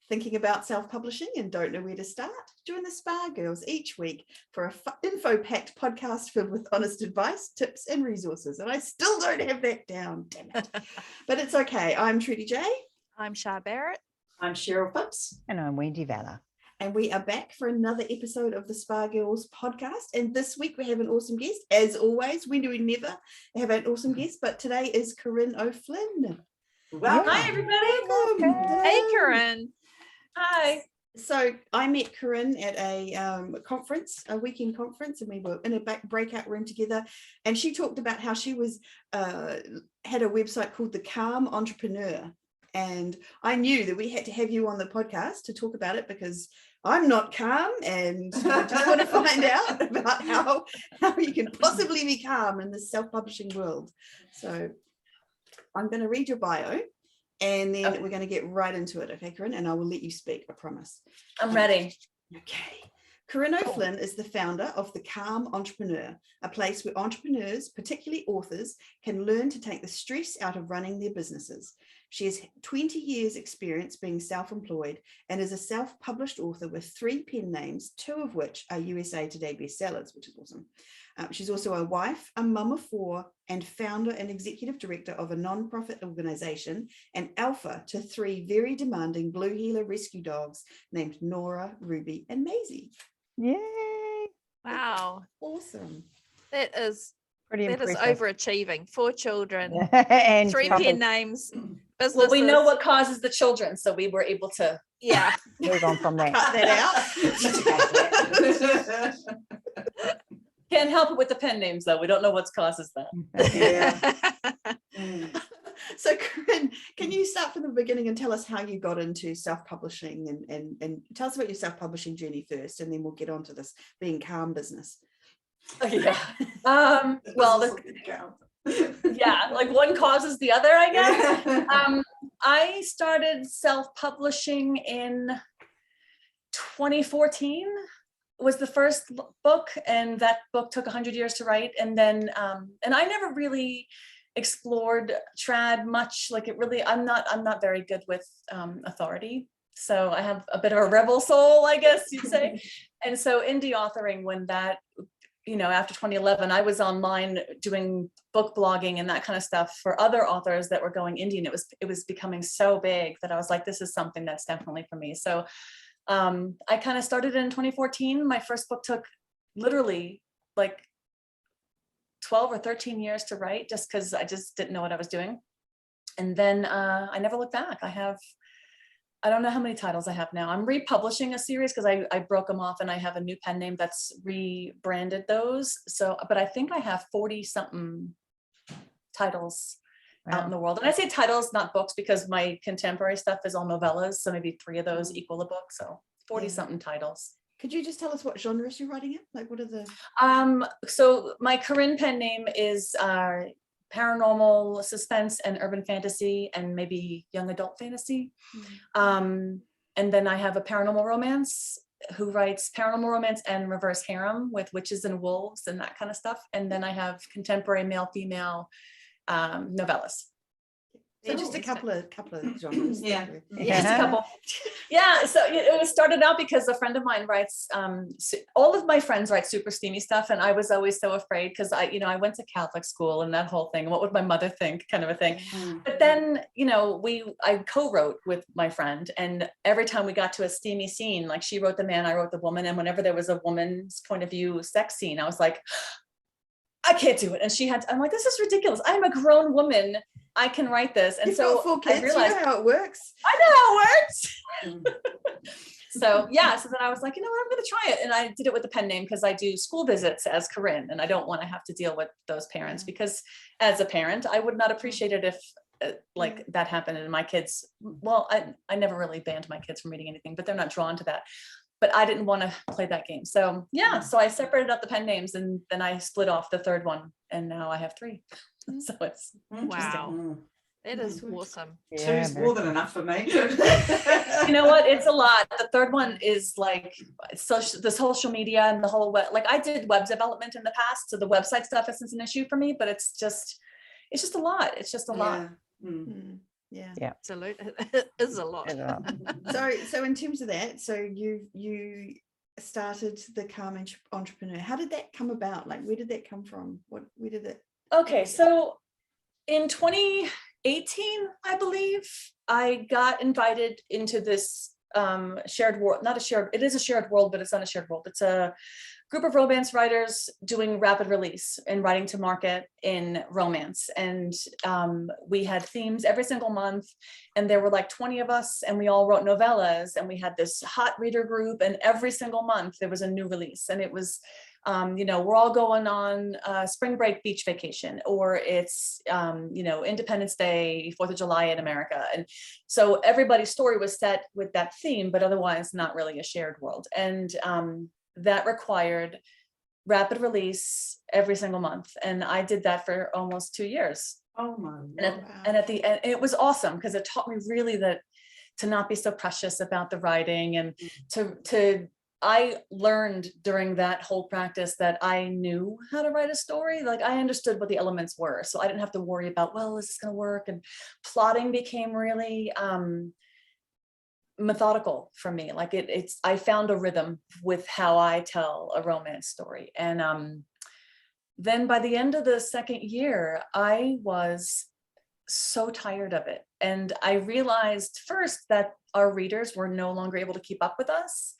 Thinking about self-publishing and don't know where to start? Join the Spa Girls each week for a info-packed podcast filled with honest advice, tips and resources. And I still don't have that down, damn it. But it's okay. I'm Trudy J. I'm Shah Barrett. I'm Cheryl Phipps. And I'm Wendy Valor. And we are back for another episode of the Spa Girls podcast. And this week we have an awesome guest. As always, when do we never have an awesome guest? But today is Corinne O'Flynn. Welcome. Hi, everybody. Welcome. Hey, Corinne. Hi. So I met Corinne at a conference, a weekend conference, and we were in a breakout room together. And she talked about how she was had a website called The Calm Entrepreneur. And I knew that we had to have you on the podcast to talk about it because I'm not calm, and I just want to find out about how you can possibly be calm in this self-publishing world. So I'm going to read your bio, and then we're going to get right into it. Okay, Corinne, and I will let you speak, I promise. I'm ready. Okay. Corinne O'Flynn is the founder of The Calm Entrepreneur, a place where entrepreneurs, particularly authors, can learn to take the stress out of running their businesses. She has 20 years experience being self-employed and is a self-published author with 3 pen names, 2 of which are USA Today bestsellers, which is awesome. She's also a wife, a mum of 4, and founder and executive director of a non-profit organization, and alpha to 3 very demanding blue heeler rescue dogs named Nora, Ruby, and Maisie. Yay! Wow. Awesome. That is Pretty impressive. overachieving. 4 children, and 3 probably pen names. Businesses. Well, we know what causes the children, so we were able to move on from that. Cut that out. Can't help it with the pen names, though. We don't know what causes that. Yeah. So, Corinne, can you start from the beginning and tell us how you got into self-publishing and tell us about your self-publishing journey first, and then we'll get on to this being calm business. Yeah. Well, yeah, like one causes the other, I guess. I started self-publishing in 2014 was the first book, and that book took 100 years to write. And then, and I never really explored trad much. Like I'm not very good with authority. So I have a bit of a rebel soul, I guess you'd say. And so indie authoring, when that, after 2011, I was online doing book blogging and that kind of stuff for other authors that were going indie, and it was becoming so big that I was like, this is something that's definitely for me. So I kind of started in 2014. My first book took literally like 12 or 13 years to write, just because I just didn't know what I was doing. And then I never looked back. I don't know how many titles I have now. I'm republishing a series because I broke them off, and I have a new pen name that's rebranded those. So, but I think I have 40 something titles out in the world. And I say titles, not books, because my contemporary stuff is all novellas. So maybe 3 of those equal a book. So 40 something titles. Could you just tell us what genres you're writing in? Like, what are the? So my Corinne pen name is paranormal, suspense, and urban fantasy, and maybe young adult fantasy. And then I have a paranormal romance who writes paranormal romance and reverse harem with witches and wolves and that kind of stuff. And then I have contemporary male, female novellas. So just a couple of genres. Yeah. Just a couple. Yeah. So it started out because a friend of mine writes, all of my friends write super steamy stuff. And I was always so afraid because I went to Catholic school and that whole thing. What would my mother think, kind of a thing. But then, I co-wrote with my friend, and every time we got to a steamy scene, like she wrote the man, I wrote the woman. And whenever there was a woman's point of view sex scene, I was like, I can't do it. And I'm like, this is ridiculous. I'm a grown woman. I can write this. And so I realized, you know how it works. I know how it works. So then I was like, I'm going to try it. And I did it with the pen name because I do school visits as Corinne, and I don't want to have to deal with those parents, because as a parent, I would not appreciate it if that happened. And my kids, well, I never really banned my kids from reading anything, but they're not drawn to that. But I didn't want to play that game. So so I separated out the pen names, and then I split off the third one, and now I have 3. So it's wow. It is awesome. Yeah, 2's more than enough for me. You know what? It's a lot. The third one is like the social media and the whole web. Like I did web development in the past, so the website stuff isn't an issue for me. But it's just a lot. It's just a lot. Yeah. Absolutely. It is a lot. So in terms of that, so you started the Calm Entrepreneur. How did that come about? Like, where did that come from? Where did it? Okay, so in 2018, I believe, I got invited into this shared world, it is a shared world, but it's not a shared world. It's a group of romance writers doing rapid release and writing to market in romance. And we had themes every single month, and there were like 20 of us, and we all wrote novellas, and we had this hot reader group, and every single month there was a new release. And it was, we're all going on spring break beach vacation, or it's, Independence Day, 4th of July in America. And so everybody's story was set with that theme, but otherwise not really a shared world. And that required rapid release every single month. And I did that for almost 2 years. Oh my and at the end, it was awesome because it taught me really that to not be so precious about the writing, and I learned during that whole practice that I knew how to write a story. Like, I understood what the elements were. So I didn't have to worry about, well, is this going to work? And plotting became really methodical for me. Like I found a rhythm with how I tell a romance story. And then by the end of the second year, I was so tired of it. And I realized first that our readers were no longer able to keep up with us,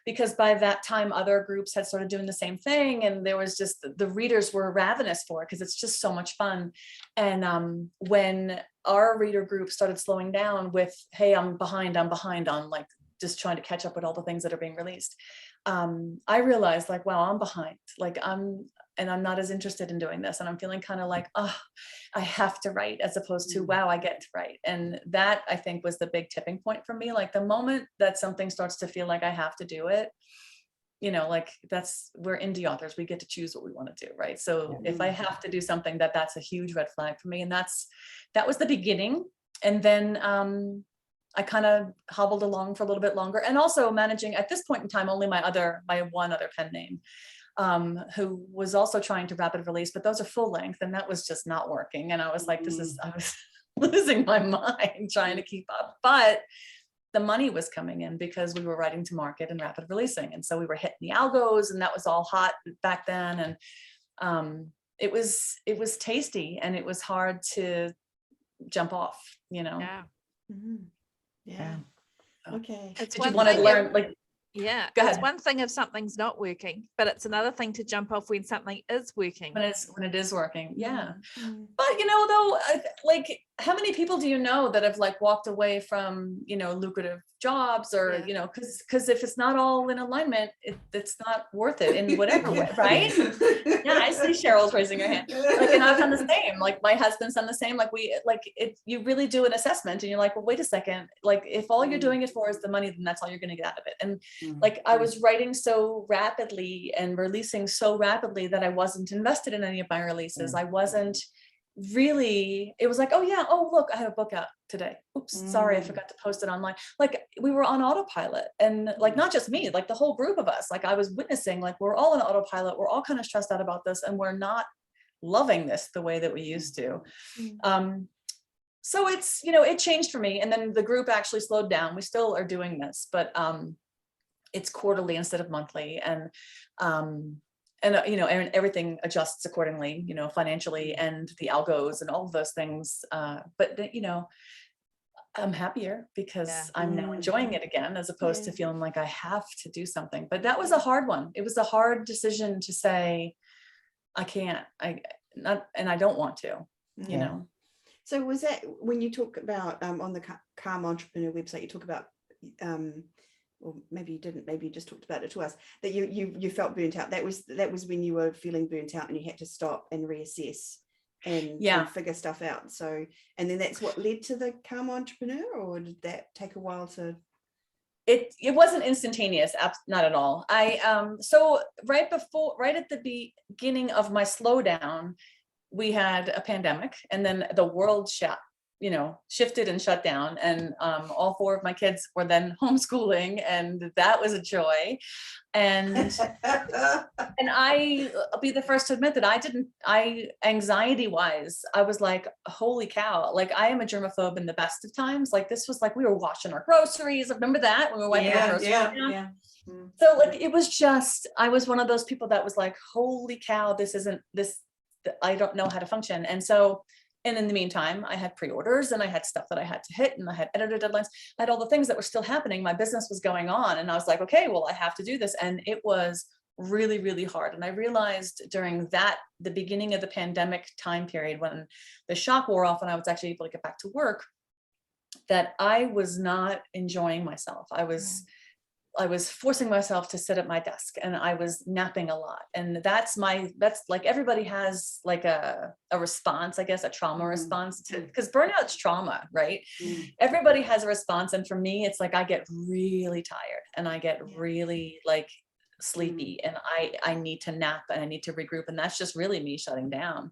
because by that time other groups had started doing the same thing, and there was just, the readers were ravenous for it because it's just so much fun. And when our reader group started slowing down with, hey, I'm behind on like just trying to catch up with all the things that are being released, I realized like, wow, I'm behind. Like I'm not as interested in doing this. And I'm feeling kind of like, oh, I have to write, as opposed to, wow, I get to write. And that, I think, was the big tipping point for me. Like the moment that something starts to feel like I have to do it, like we're indie authors, we get to choose what we want to do, right? So if I have to do something, that's a huge red flag for me. And that was the beginning. And then I kind of hobbled along for a little bit longer, and also managing at this point in time only my one other pen name, who was also trying to rapid release, but those are full length, and that was just not working. And I was like, I was losing my mind trying to keep up, but the money was coming in because we were writing to market and rapid releasing. And so we were hitting the algos, and that was all hot back then. And it was tasty, and it was hard to jump off, Yeah. Mm-hmm. Yeah. Okay. It's Did you want to learn, like, yeah, go it's ahead. one thing if something's not working, but it's another thing to jump off when something is working. When it is working. Yeah. Mm-hmm. But though, like, how many people do you know that have like walked away from lucrative jobs, or because if it's not all in alignment, it's not worth it in whatever way, right? Yeah, I see Cheryl's raising her hand. Like, and I've done the same. Like, my husband's done the same. Like, you really do an assessment, and you're like, well, wait a second. Like, if all you're doing it for is the money, then that's all you're going to get out of it. And like, I was writing so rapidly and releasing so rapidly that I wasn't invested in any of my releases. I wasn't really, it was like, oh look, I have a book out today. Oops, sorry, I forgot to post it online. Like, we were on autopilot, and like, not just me, like the whole group of us, like I was witnessing, like, we're all on autopilot, we're all kind of stressed out about this, and we're not loving this the way that we used to. So it's, it changed for me. And then the group actually slowed down. We still are doing this, but it's quarterly instead of monthly. And everything adjusts accordingly, financially, and the algos and all of those things. But I'm happier because I'm now enjoying it again, as opposed to feeling like I have to do something. But that was a hard one. It was a hard decision to say, I can't, and I don't want to, So was that when you talk about on the Calm Entrepreneur website, you talk about or maybe you didn't, maybe you just talked about it to us, that you felt burnt out. That was when you were feeling burnt out and you had to stop and reassess and figure stuff out. So, and then that's what led to the Calm Entrepreneur, or did that take a while to? It wasn't instantaneous, not at all. So right at the beginning of my slowdown, we had a pandemic, and then the world shut shifted and shut down, and all 4 of my kids were then homeschooling, and that was a joy. And I'll be the first to admit that anxiety wise, I was like, holy cow, like I am a germaphobe in the best of times. Like this was like, we were washing our groceries. Remember that when we were wiping our groceries down? Yeah. So like, it was just, I was one of those people that was like, holy cow, I don't know how to function. And in the meantime, I had pre-orders and I had stuff that I had to hit, and I had editor deadlines. I had all the things that were still happening. My business was going on, and I was like, okay, well, I have to do this. And it was really, really hard. And I realized during the beginning of the pandemic time period, when the shock wore off and I was actually able to get back to work, that I was not enjoying myself. I was forcing myself to sit at my desk, and I was napping a lot. And that's like, everybody has like a response, I guess, a trauma response to, because burnout's trauma, right? Everybody has a response. And for me, it's like, I get really tired and I get really like sleepy, and I need to nap and I need to regroup. And that's just really me shutting down.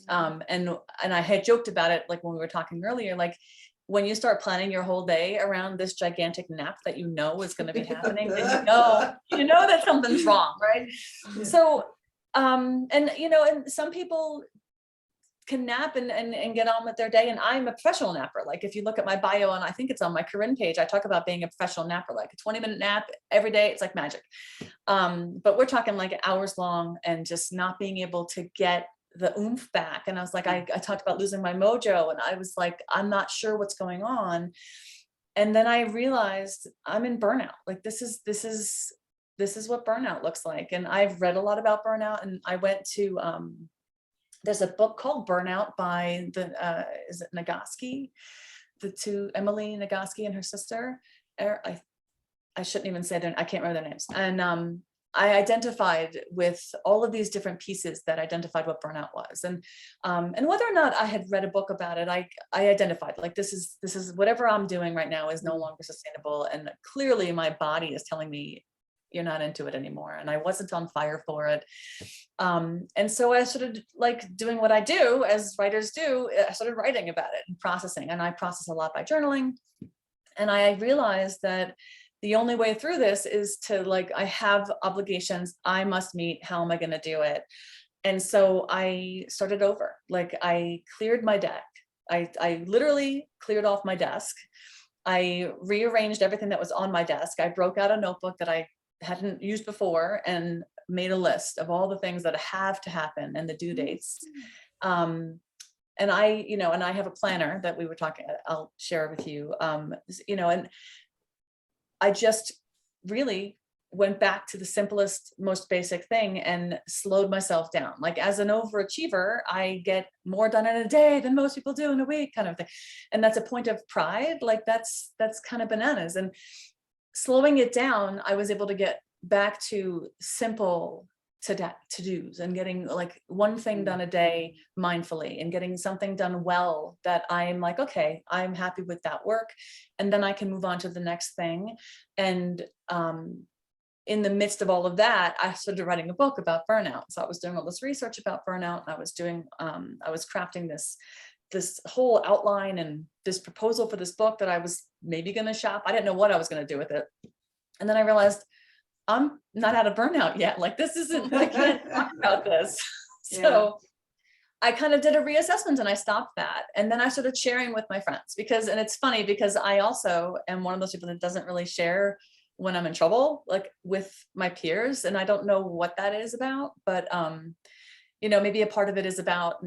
And I had joked about it, like when we were talking earlier, like, when you start planning your whole day around this gigantic nap that you know is going to be happening, then you know that something's wrong, right? Yeah. So, and some people can nap and get on with their day. And I'm a professional napper. Like if you look at my bio, and I think it's on my Corinne page, I talk about being a professional napper, like a 20-minute nap every day. It's like magic. But we're talking like hours long, and just not being able to get the oomph back. And I was like, I talked about losing my mojo, and I was like, I'm not sure what's going on. And then I realized I'm in burnout. Like this is what burnout looks like. And I've read a lot about burnout, and I went to, there's a book called Burnout by is it Nagoski? Emily Nagoski and her sister. I shouldn't even say I can't remember their names. And I identified with all of these different pieces that identified what burnout was. And whether or not I had read a book about it, I identified like, this is whatever I'm doing right now is no longer sustainable. And clearly my body is telling me you're not into it anymore. And I wasn't on fire for it. And so I started like doing what I do as writers do. I started writing about it and processing, and I process a lot by journaling. And I realized that the only way through this is to like, I have obligations I must meet. How am I going to do it? And so I started over. Like I cleared my deck. I literally cleared off my desk. I rearranged everything that was on my desk. I broke out a notebook that I hadn't used before and made a list of all the things that have to happen and the due dates. And I have a planner that we were talking, I'll share with you, and I just really went back to the simplest, most basic thing and slowed myself down. Like as an overachiever, I get more done in a day than most people do in a week, kind of thing. And that's a point of pride. Like that's kind of bananas. And slowing it down, I was able to get back to simple to-dos and getting like one thing done a day mindfully, and getting something done well that I'm like, okay, I'm happy with that work. And then I can move on to the next thing. And in the midst of all of that, I started writing a book about burnout. So I was doing all this research about burnout, and I was crafting this whole outline and this proposal for this book that I was maybe going to shop. I didn't know what I was going to do with it. And then I realized I'm not out of burnout yet. Like this isn't, I can't talk about this. So I kind of did a reassessment and I stopped that. And then I started sharing with my friends and it's funny because I also am one of those people that doesn't really share when I'm in trouble, like with my peers. And I don't know what that is about, but maybe a part of it is about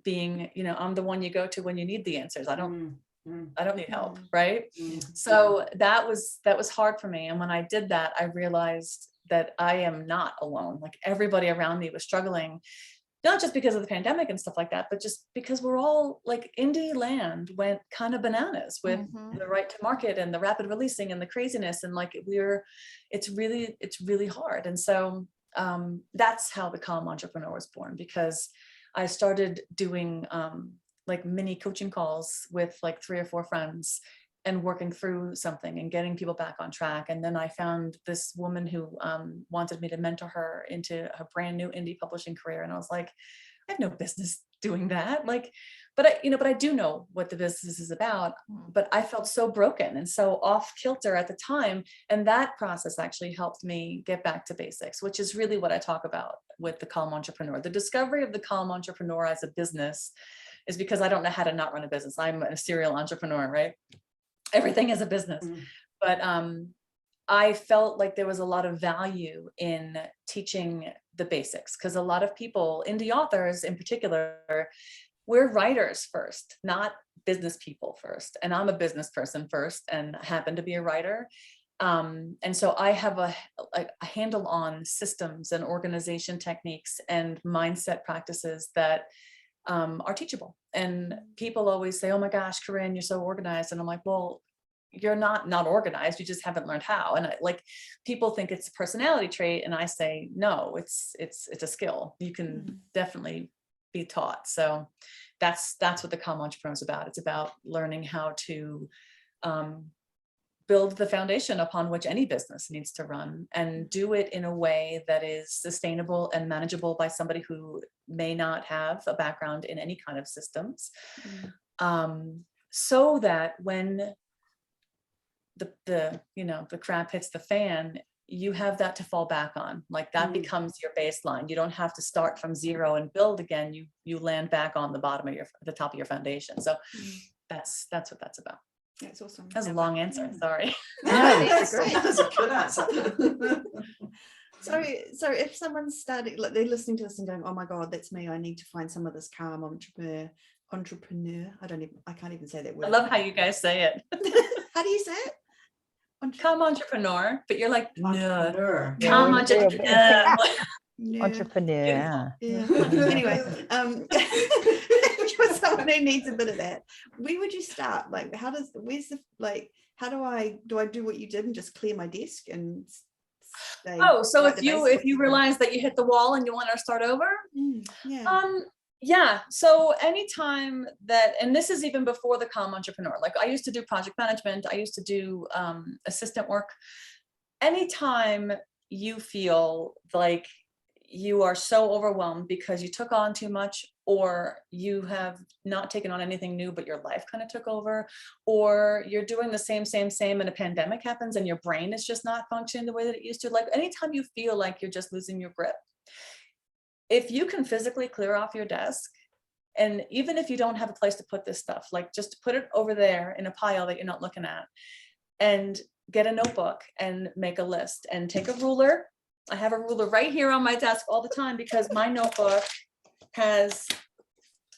being, I'm the one you go to when you need the answers. I don't need help, right? So that was hard for me. And when I did that, I realized that I am not alone. Like everybody around me was struggling, not just because of the pandemic and stuff like that, but just because we're all like, indie land went kind of bananas with the right to market and the rapid releasing and the craziness. And like it's really hard. And so that's how the Calm Entrepreneur was born, because I started doing like mini coaching calls with like 3 or 4 friends and working through something and getting people back on track. And then I found this woman who wanted me to mentor her into a brand new indie publishing career. And I was like, I have no business doing that. Like, but I do know what the business is about. But I felt so broken and so off kilter at the time. And that process actually helped me get back to basics, which is really what I talk about with the Calm Entrepreneur. The discovery of the Calm Entrepreneur as a business is because I don't know how to not run a business. I'm a serial entrepreneur, right? Everything is a business. But I felt like there was a lot of value in teaching the basics, because a lot of people, indie authors in particular, we're writers first, not business people first. And I'm a business person first and happen to be a writer. And so I have a handle on systems and organization techniques and mindset practices that are teachable. And people always say, oh my gosh, Corinne, you're so organized. And I'm like, well, you're not organized, you just haven't learned how. And people think it's a personality trait, and I say no, it's a skill you can definitely be taught. So that's what the Calm Entrepreneur is about. It's about learning how to build the foundation upon which any business needs to run, and do it in a way that is sustainable and manageable by somebody who may not have a background in any kind of systems, so that when the crap hits the fan, you have that to fall back on. Like that becomes your baseline. You don't have to start from zero and build again. You land back on the bottom of the top of your foundation. So that's what that's about. That's awesome. That's a long answer. Sorry. That's great. That's a good answer. So if someone's starting, like they're listening to this and going, oh my God, that's me. I need to find some of this calm entrepreneur. I can't even say that word. I love how you guys say it. How do you say it? Calm Entrepreneur, but you're like, Entrepreneur. calm entrepreneur. Entrepreneur. Yeah. Anyway, for someone who needs a bit of that, where would you start? Like, how do I do what you did and just clear my desk and stay? So if you realize that you hit the wall and you want to start over, yeah. So anytime and this is even before the Calm Entrepreneur, like I used to do project management, I used to do assistant work. Anytime you feel like you are so overwhelmed because you took on too much, or you have not taken on anything new, but your life kind of took over, or you're doing the same, and a pandemic happens and your brain is just not functioning the way that it used to. Like anytime you feel like you're just losing your grip, if you can physically clear off your desk, and even if you don't have a place to put this stuff, like just put it over there in a pile that you're not looking at, and get a notebook and make a list and take a ruler. I have a ruler right here on my desk all the time because my notebook has,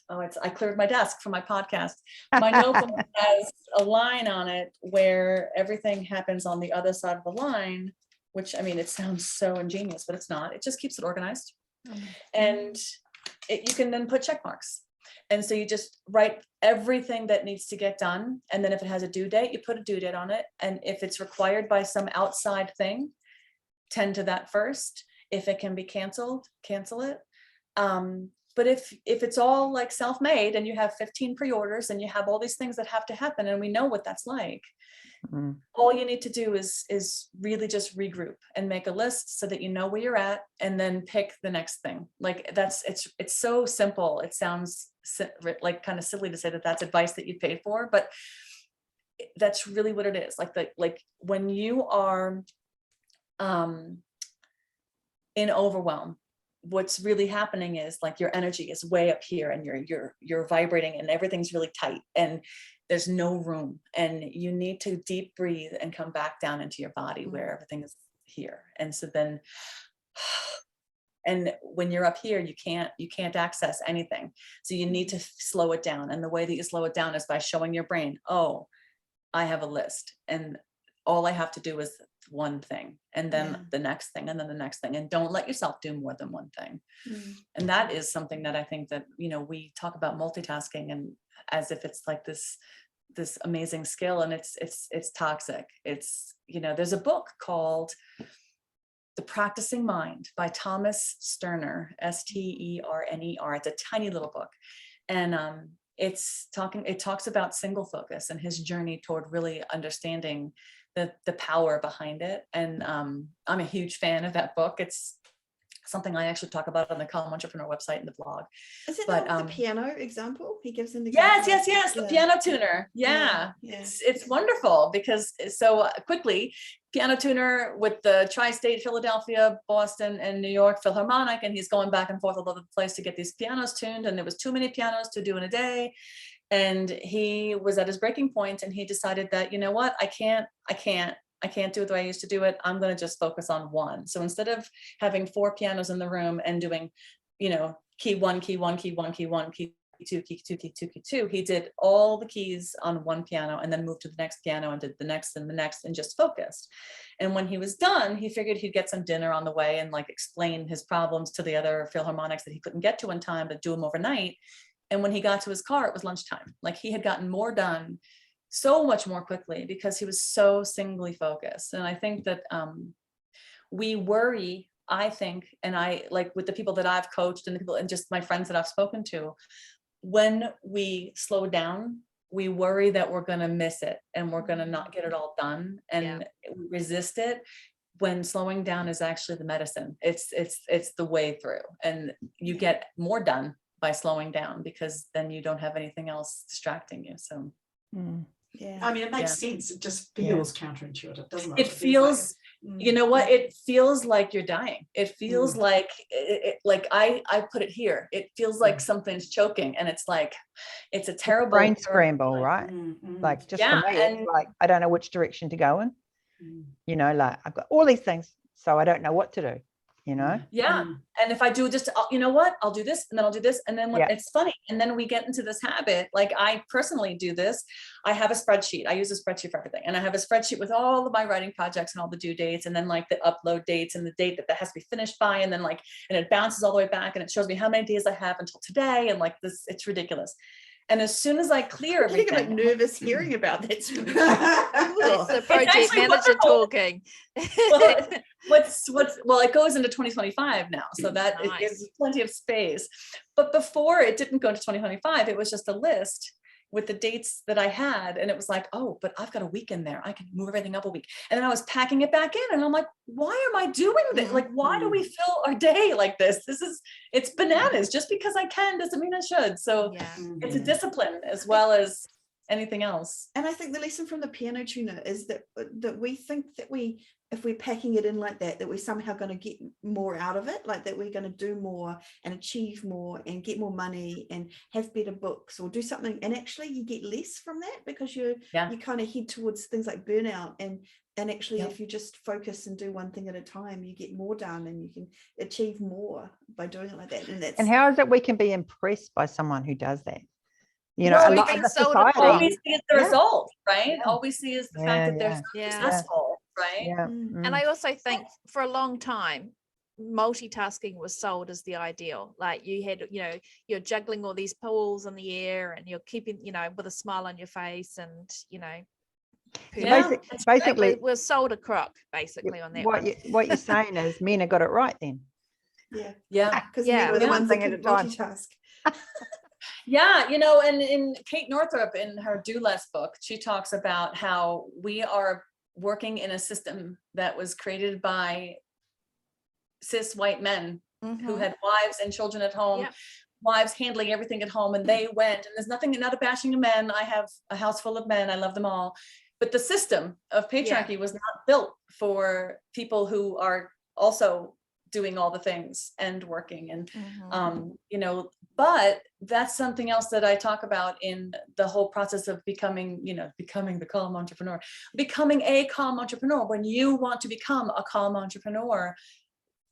I cleared my desk for my podcast. My notebook has a line on it where everything happens on the other side of the line, which, I mean, it sounds so ingenious, but it's not. It just keeps it organized. And you can then put check marks. And so you just write everything that needs to get done. And then if it has a due date, you put a due date on it. And if it's required by some outside thing, tend to that first. If it can be canceled, cancel it. But if it's all like self-made and you have 15 pre-orders and you have all these things that have to happen, and we know what that's like, all you need to do is really just regroup and make a list so that you know where you're at, and then pick the next thing. Like it's so simple. It sounds like kind of silly to say that that's advice that you paid for, but that's really what it is. Like when you are in overwhelm, what's really happening is like your energy is way up here and you're vibrating and everything's really tight and there's no room, and you need to deep breathe and come back down into your body where everything is here. And so then, and when you're up here, you can't access anything. So you need to slow it down. And the way that you slow it down is by showing your brain, oh, I have a list, and all I have to do is one thing, and then the next thing, and then the next thing, and don't let yourself do more than one thing. And that is something that I think that, we talk about multitasking and as if it's like this amazing skill, and it's toxic. It's, there's a book called The Practicing Mind by Thomas Sterner, Sterner. It's a tiny little book. And it talks about single focus and his journey toward really understanding the power behind it. And I'm a huge fan of that book. something I actually talk about on the Calm Entrepreneur website and the blog. Is it But, the piano example? He gives an Yes, example. yes, yes. The Yeah. piano tuner. Yeah. It's wonderful because so quickly, piano tuner with the tri-state, Philadelphia, Boston, and New York Philharmonic, and he's going back and forth all over the place to get these pianos tuned. And there was too many pianos to do in a day. And he was at his breaking point, and he decided that, you know what, I can't do it the way I used to do it. I'm going to just focus on one. So instead of having 4 pianos in the room and doing, you know, key 1, key 1, key 1, key 1, key 2, key 2, key 2, key 2, he did all the keys on one piano and then moved to the next piano and did the next and the next and just focused. And when he was done, he figured he'd get some dinner on the way and like explain his problems to the other Philharmonics that he couldn't get to in time, but do them overnight. And when he got to his car, it was lunchtime. Like he had gotten more done so much more quickly because he was so singly focused. And I think that we worry, I think, and I like with the people that I've coached and the people and just my friends that I've spoken to, when we slow down, we worry that we're going to miss it and we're going to not get it all done and we resist it, when slowing down is actually the medicine. It's the way through, and you get more done by slowing down because then you don't have anything else distracting you. So Yeah. I mean, it makes sense. It just feels counterintuitive, doesn't it? it feels, you know what, it feels like you're dying. It feels like like I put it here. It feels like something's choking, and it's like it's a terrible brain scramble, right? Like just for me, it's like I don't know which direction to go in. You know, like I've got all these things, so I don't know what to do. You know? And if I do just, you know what, I'll do this and then I'll do this. And then when it's funny. And then we get into this habit. Like I personally do this. I have a spreadsheet. I use a spreadsheet for everything. And I have a spreadsheet with all of my writing projects and all the due dates. And then like the upload dates and the date that has to be finished by. And then like, and it bounces all the way back and it shows me how many days I have until today. And like this, it's ridiculous. And as soon as I clear everything, I'm getting nervous hearing about that. It's the project manager talking. Well, it goes into 2025 now, so that it gives plenty of space. But before it didn't go to 2025, it was just a list with the dates that I had, and it was like, oh, but I've got a week in there. I can move everything up a week. And then I was packing it back in, and I'm like, why am I doing this? Like, why do we fill our day like this? It's bananas. Just because I can doesn't mean I should. So it's a discipline as well as anything else. And I think the lesson from the piano tuner is that we think that if we're packing it in like that we're somehow going to get more out of it, like that we're going to do more and achieve more and get more money and have better books or do something, and actually you get less from that because you kind of head towards things like burnout, and actually if you just focus and do one thing at a time, you get more done and you can achieve more by doing it like that. And how is it we can be impressed by someone who does that? You know, well, a lot of the society. All we see is the result, right? All we see is the fact that they're successful, right? And I also think for a long time, multitasking was sold as the ideal. Like you had, you know, you're juggling all these balls in the air and you're keeping, you know, with a smile on your face and, you know, basically we're sold a crock basically on that. What you're saying is men have got it right then. Because men were the ones that could multitask. Yeah, you know, and in Kate Northrup in her Do Less book, she talks about how we are working in a system that was created by cis white men who had wives and children at home, wives handling everything at home, and they went, and there's not a bashing of men. I have a house full of men. I love them all. But the system of patriarchy was not built for people who are also doing all the things and working and you know, but that's something else that I talk about in the whole process of becoming the calm entrepreneur. Becoming a calm entrepreneur, when you want to become a calm entrepreneur,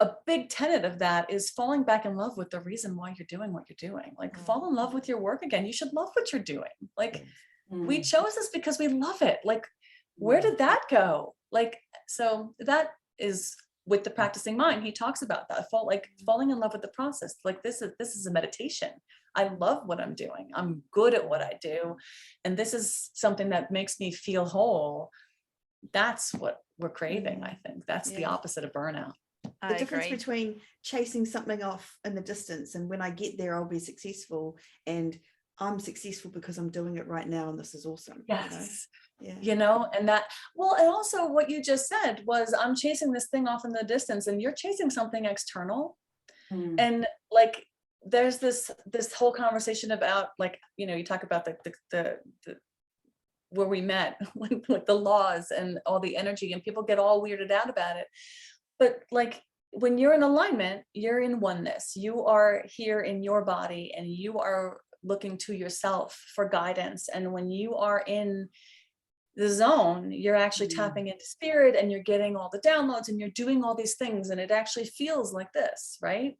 a big tenet of that is falling back in love with the reason why you're doing what you're doing. Like fall in love with your work again. You should love what you're doing. Like we chose this because we love it. Like where did that go? Like, so that is with the practicing mind. He talks about that, falling in love with the process. Like this is a meditation. I love what I'm doing. I'm good at what I do. And this is something that makes me feel whole. That's what we're craving. I think that's the opposite of burnout. The difference between chasing something off in the distance and when I get there, I'll be successful, and I'm successful because I'm doing it right now and this is awesome. Yes. You know, and that, well, and also what you just said was I'm chasing this thing off in the distance, and you're chasing something external. And like, there's this whole conversation about, like, you know, you talk about the where we met, like the laws and all the energy, and people get all weirded out about it. But like, when you're in alignment, you're in oneness. You are here in your body, and you are looking to yourself for guidance. And when you are in the zone, you're actually tapping into spirit, and you're getting all the downloads, and you're doing all these things, and it actually feels like this, right?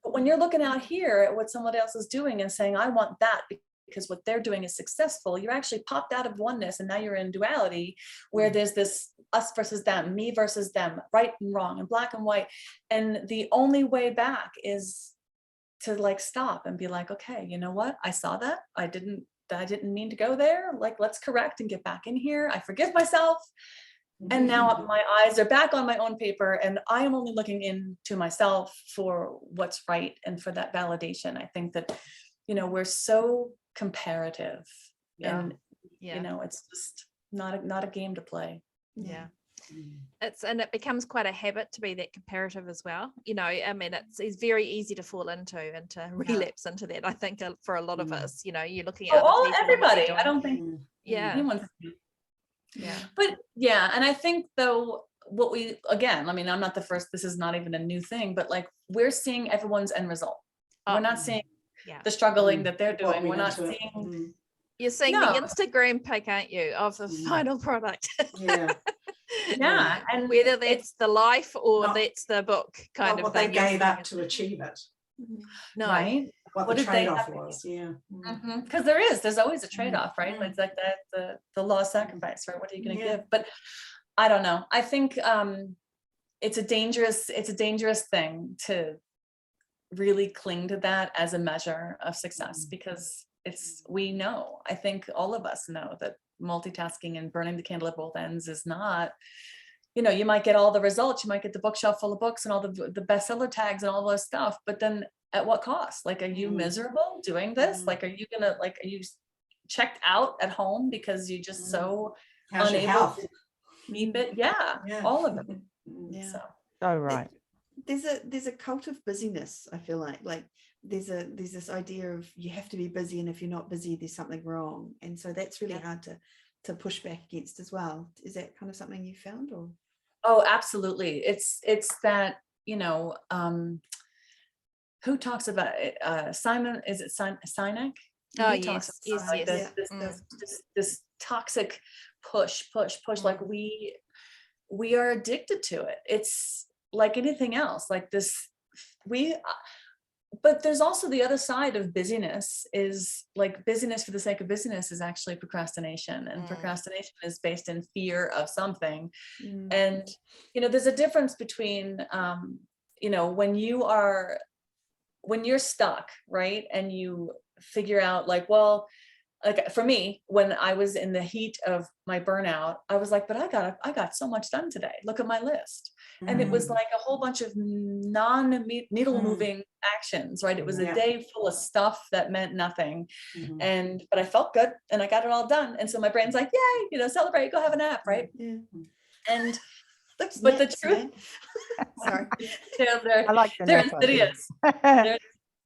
But when you're looking out here at what someone else is doing and saying, I want that because what they're doing is successful, you're actually popped out of oneness, and now you're in duality, where there's this us versus them, me versus them, right and wrong, and black and white. And the only way back is to like stop and be like, okay, you know what, I saw that, I didn't mean to go there. Like, let's correct and get back in here. I forgive myself. And now my eyes are back on my own paper, and I am only looking into myself for what's right and for that validation. I think that, you know, we're so comparative, and you know, it's just not a game to play. Yeah. And it becomes quite a habit to be that comparative as well. You know, I mean, it's very easy to fall into and to relapse into that. I think for a lot of us, you know, you're looking at everybody. I don't think anyone's. Yeah. But yeah, and I think though, what we, again, I mean, I'm not the first, this is not even a new thing, but like, we're seeing everyone's end result. We're not seeing the struggling that they're doing. We're not seeing. You're seeing the Instagram pic, aren't you, of the final product? Yeah, and whether that's the life or that's the book kind of what thing. they gave up to achieve it. No. Right. What the trade-off was, because there's always a trade-off, right? It's like that the law of sacrifice, right? What are you going to give? But I don't know, I think it's a dangerous thing to really cling to that as a measure of success, because we know, I think all of us know, that multitasking and burning the candle at both ends is not, you know, you might get all the results, you might get the bookshelf full of books and all the bestseller tags and all this stuff, but then at what cost? Like, are you miserable doing this? Like, are you checked out at home because you just so unable to keep it? All of it. So right. There's a cult of busyness. I feel like there's this idea of you have to be busy, and if you're not busy, there's something wrong. And so that's really hard to push back against as well. Is that kind of something you found? Or oh, absolutely. It's that, you know, who talks about it? Simon, is it Sinek? Oh, he talks about yes. This toxic push, like we are addicted to it. It's like anything else, like this, but there's also the other side of busyness, is like busyness for the sake of busyness is actually procrastination, and procrastination is based in fear of something. And, you know, there's a difference between, you know, when you're stuck, right? And you figure out like, well, like for me, when I was in the heat of my burnout, I was like, but I got so much done today. Look at my list. And it was like a whole bunch of needle moving actions, right? It was a day full of stuff that meant nothing. But I felt good and I got it all done. And so my brain's like, yay, you know, celebrate, go have a nap, right? And but the truth, sorry, they're insidious.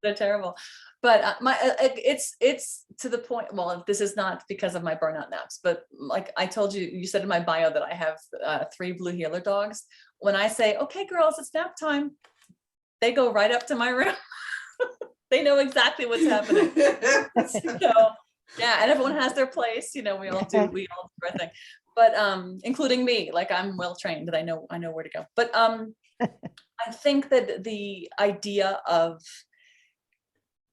They're terrible. But it's to the point, well, this is not because of my burnout naps, but like I told you, you said in my bio that I have 3 blue heeler dogs. When I say, okay, girls, it's nap time, they go right up to my room. They know exactly what's happening. So yeah, and everyone has their place, you know, we all do our thing. But including me, like I'm well trained, that I know where to go. But I think that the idea of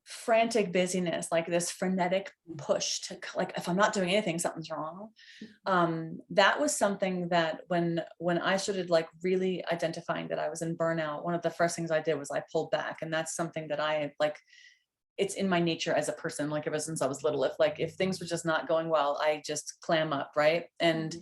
frantic busyness, like this frenetic push to, like, if I'm not doing anything, something's wrong. That was something that when I started like really identifying that I was in burnout, one of the first things I did was I pulled back. And that's something that I like, it's in my nature as a person, like ever since I was little. If things were just not going well, I just clam up, right? And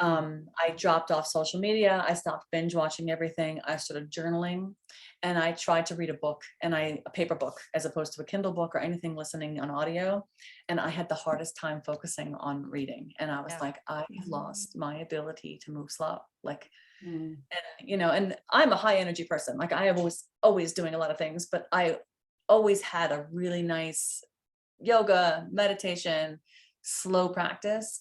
I dropped off social media. I stopped binge watching everything. I started journaling, and I tried to read a book, a paper book, as opposed to a Kindle book or anything listening on audio. And I had the hardest time focusing on reading. And I was like, I have lost my ability to move slow. Like, and, you know, and I'm a high energy person. Like I have always doing a lot of things, but I always had a really nice yoga, meditation, slow practice.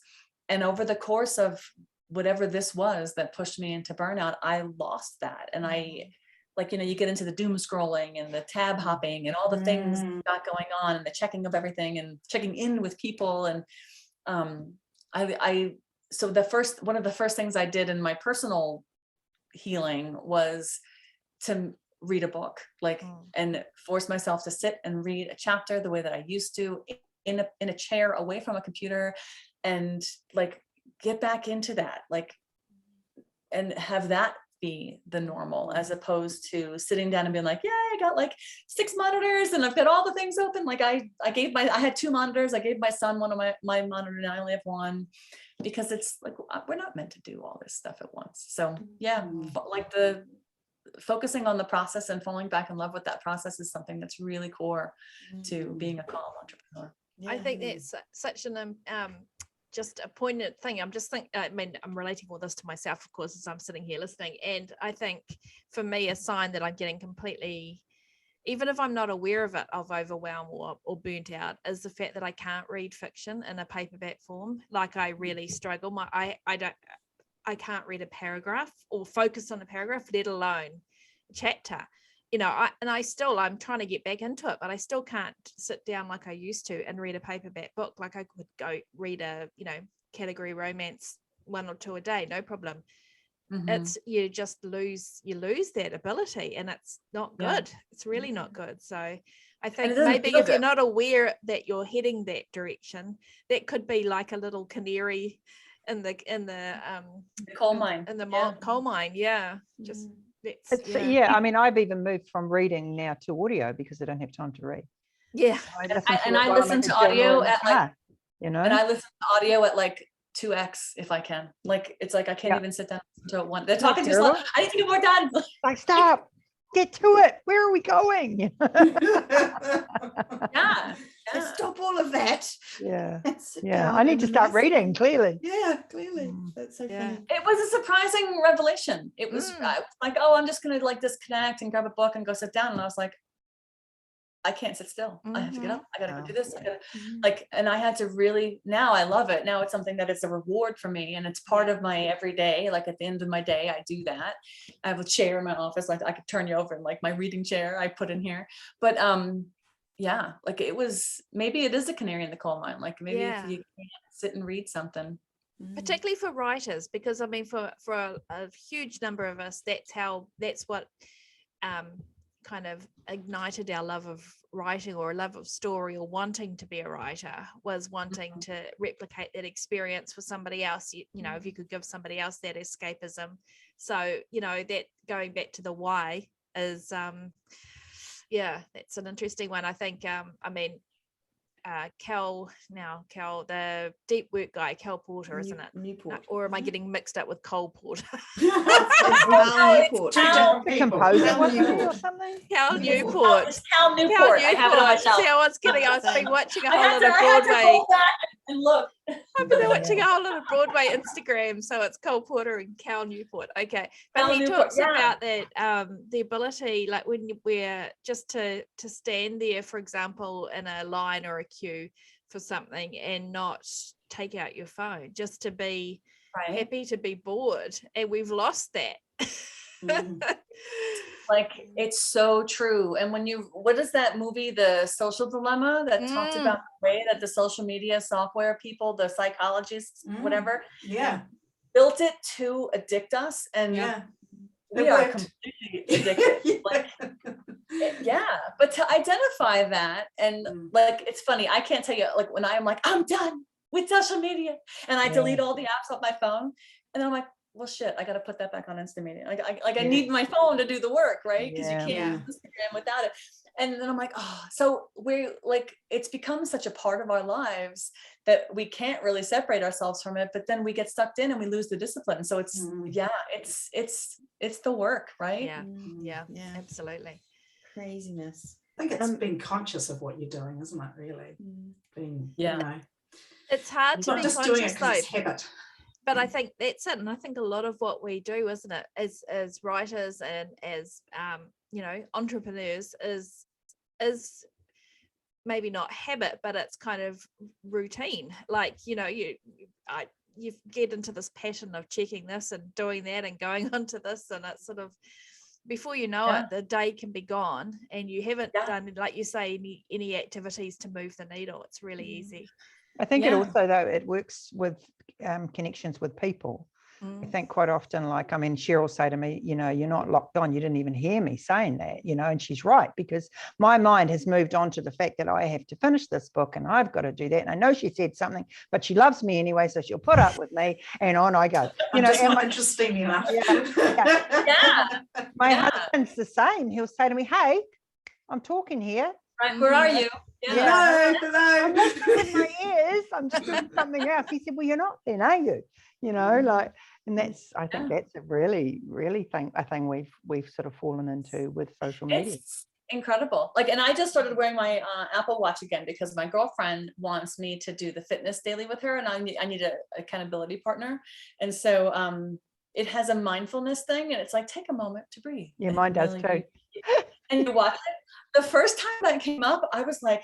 And over the course of whatever this was that pushed me into burnout, I lost that. And I, like, you know, you get into the doom scrolling and the tab hopping and all the things got going on, and the checking of everything and checking in with people. And so one of the first things I did in my personal healing was to read a book, like, and force myself to sit and read a chapter the way that I used to, in a chair away from a computer, and like get back into that, like, and have that be the normal, as opposed to sitting down and being like, yeah, I got like 6 monitors and I've got all the things open. Like I had 2 monitors. I gave my son one of my monitor, and I only have one, because it's like, we're not meant to do all this stuff at once. So yeah, like the focusing on the process and falling back in love with that process is something that's really core to being a calm entrepreneur. I think that's such an just a poignant thing. I'm relating all this to myself, of course, as I'm sitting here listening. And I think for me, a sign that I'm getting completely, even if I'm not aware of it, of overwhelm or burnt out, is the fact that I can't read fiction in a paperback form. Like I really struggle. I can't read a paragraph or focus on a paragraph, let alone a chapter. You know, I'm trying to get back into it, but I still can't sit down like I used to and read a paperback book. Like I could go read a, you know, category romance 1 or 2 a day, no problem. It's, you just lose that ability, and it's not good. It's really not good. So I think maybe if you're not aware that you're heading that direction, that could be like a little canary in the coal mine. In the coal mine, just. I mean, I've even moved from reading now to audio because I don't have time to read. I listen to audio at like, you know, and I listen to audio at like 2x if I can. Like it's like I can't even sit down and listen to it one. They're talking too slow. I need to get more done. Like, stop, get to it. Where are we going? Stop all of that. I need to start reading, clearly. Clearly. That's so funny. It was a surprising revelation. It was like, oh, I'm just gonna like disconnect and grab a book and go sit down. And I was like, I can't sit still. I have to get up. I gotta go do this. I gotta like, and I had to really, now I love it. Now it's something that is a reward for me, and it's part of my everyday. Like at the end of my day, I do that. I have a chair in my office. Like I could turn you over, and like my reading chair I put in here. But yeah, like maybe it is a canary in the coal mine. Like maybe if you can't sit and read something. Particularly for writers, because I mean, for a huge number of us, that's what kind of ignited our love of writing, or a love of story, or wanting to be a writer, was wanting to replicate that experience for somebody else. You know, if you could give somebody else that escapism. So, you know, that going back to the why is that's an interesting one. I think Cal, the deep work guy, Cal Porter, isn't it? Newport. Or am I getting mixed up with Cole Porter? Newport. The composer or something? Cal Newport. It's Cal Newport. I have it on myself. See, I was kidding. I've been watching a whole lot of Broadway. And look, I've been watching a whole lot of Broadway Instagram, so it's Cole Porter and Cal Newport. Okay, but he talks about that the ability, like when we're just to stand there, for example, in a line or a queue for something, and not take out your phone, just to be happy to be bored, and we've lost that. Like it's so true. And what is that movie, The Social Dilemma, that talked about the way that the social media software people, the psychologists, whatever, built it to addict us, and we are completely addicted. But to identify that, and like it's funny, I can't tell you, like when I'm like, I'm done with social media, and I delete all the apps off my phone, and then I'm like, well, shit, I got to put that back on Instagram. I need my phone to do the work, right? Because you can't use Instagram without it. And then I'm like, oh, so we're like, it's become such a part of our lives that we can't really separate ourselves from it, but then we get sucked in and we lose the discipline. So it's, it's the work, right? Yeah, absolutely. Craziness. I think it's being conscious of what you're doing, isn't it? Really, being, you know, it's hard to not be just conscious doing it because it's though. habit. But I think that's it, and I think a lot of what we do, isn't it, as writers and as you know, entrepreneurs, is maybe not habit, but it's kind of routine. Like, you know, you get into this pattern of checking this and doing that and going on to this, and it's sort of, before you know it, the day can be gone and you haven't done, like you say, any activities to move the needle. It's really easy. I think it also, though, it works with connections with people. I think quite often, like, I mean, Cheryl say to me, you know, you're not locked on. You didn't even hear me saying that, you know, and she's right, because my mind has moved on to the fact that I have to finish this book and I've got to do that. And I know she said something, but she loves me anyway, so she'll put up with me, and on I go. I'm just not interesting enough. My husband's the same. He'll say to me, hey, I'm talking here. Right, where are you? Hello. I'm not in my ears. I'm just doing something else. He said, well, you're not then, are you? You know, like, and that's, I think that's a really, really a thing we've sort of fallen into with social media. It's incredible. Like, and I just started wearing my Apple Watch again because my girlfriend wants me to do the fitness daily with her, and I need a accountability partner. And so it has a mindfulness thing, and it's like, take a moment to breathe. Yeah, mine does too. And you watch it. The first time that came up, I was like,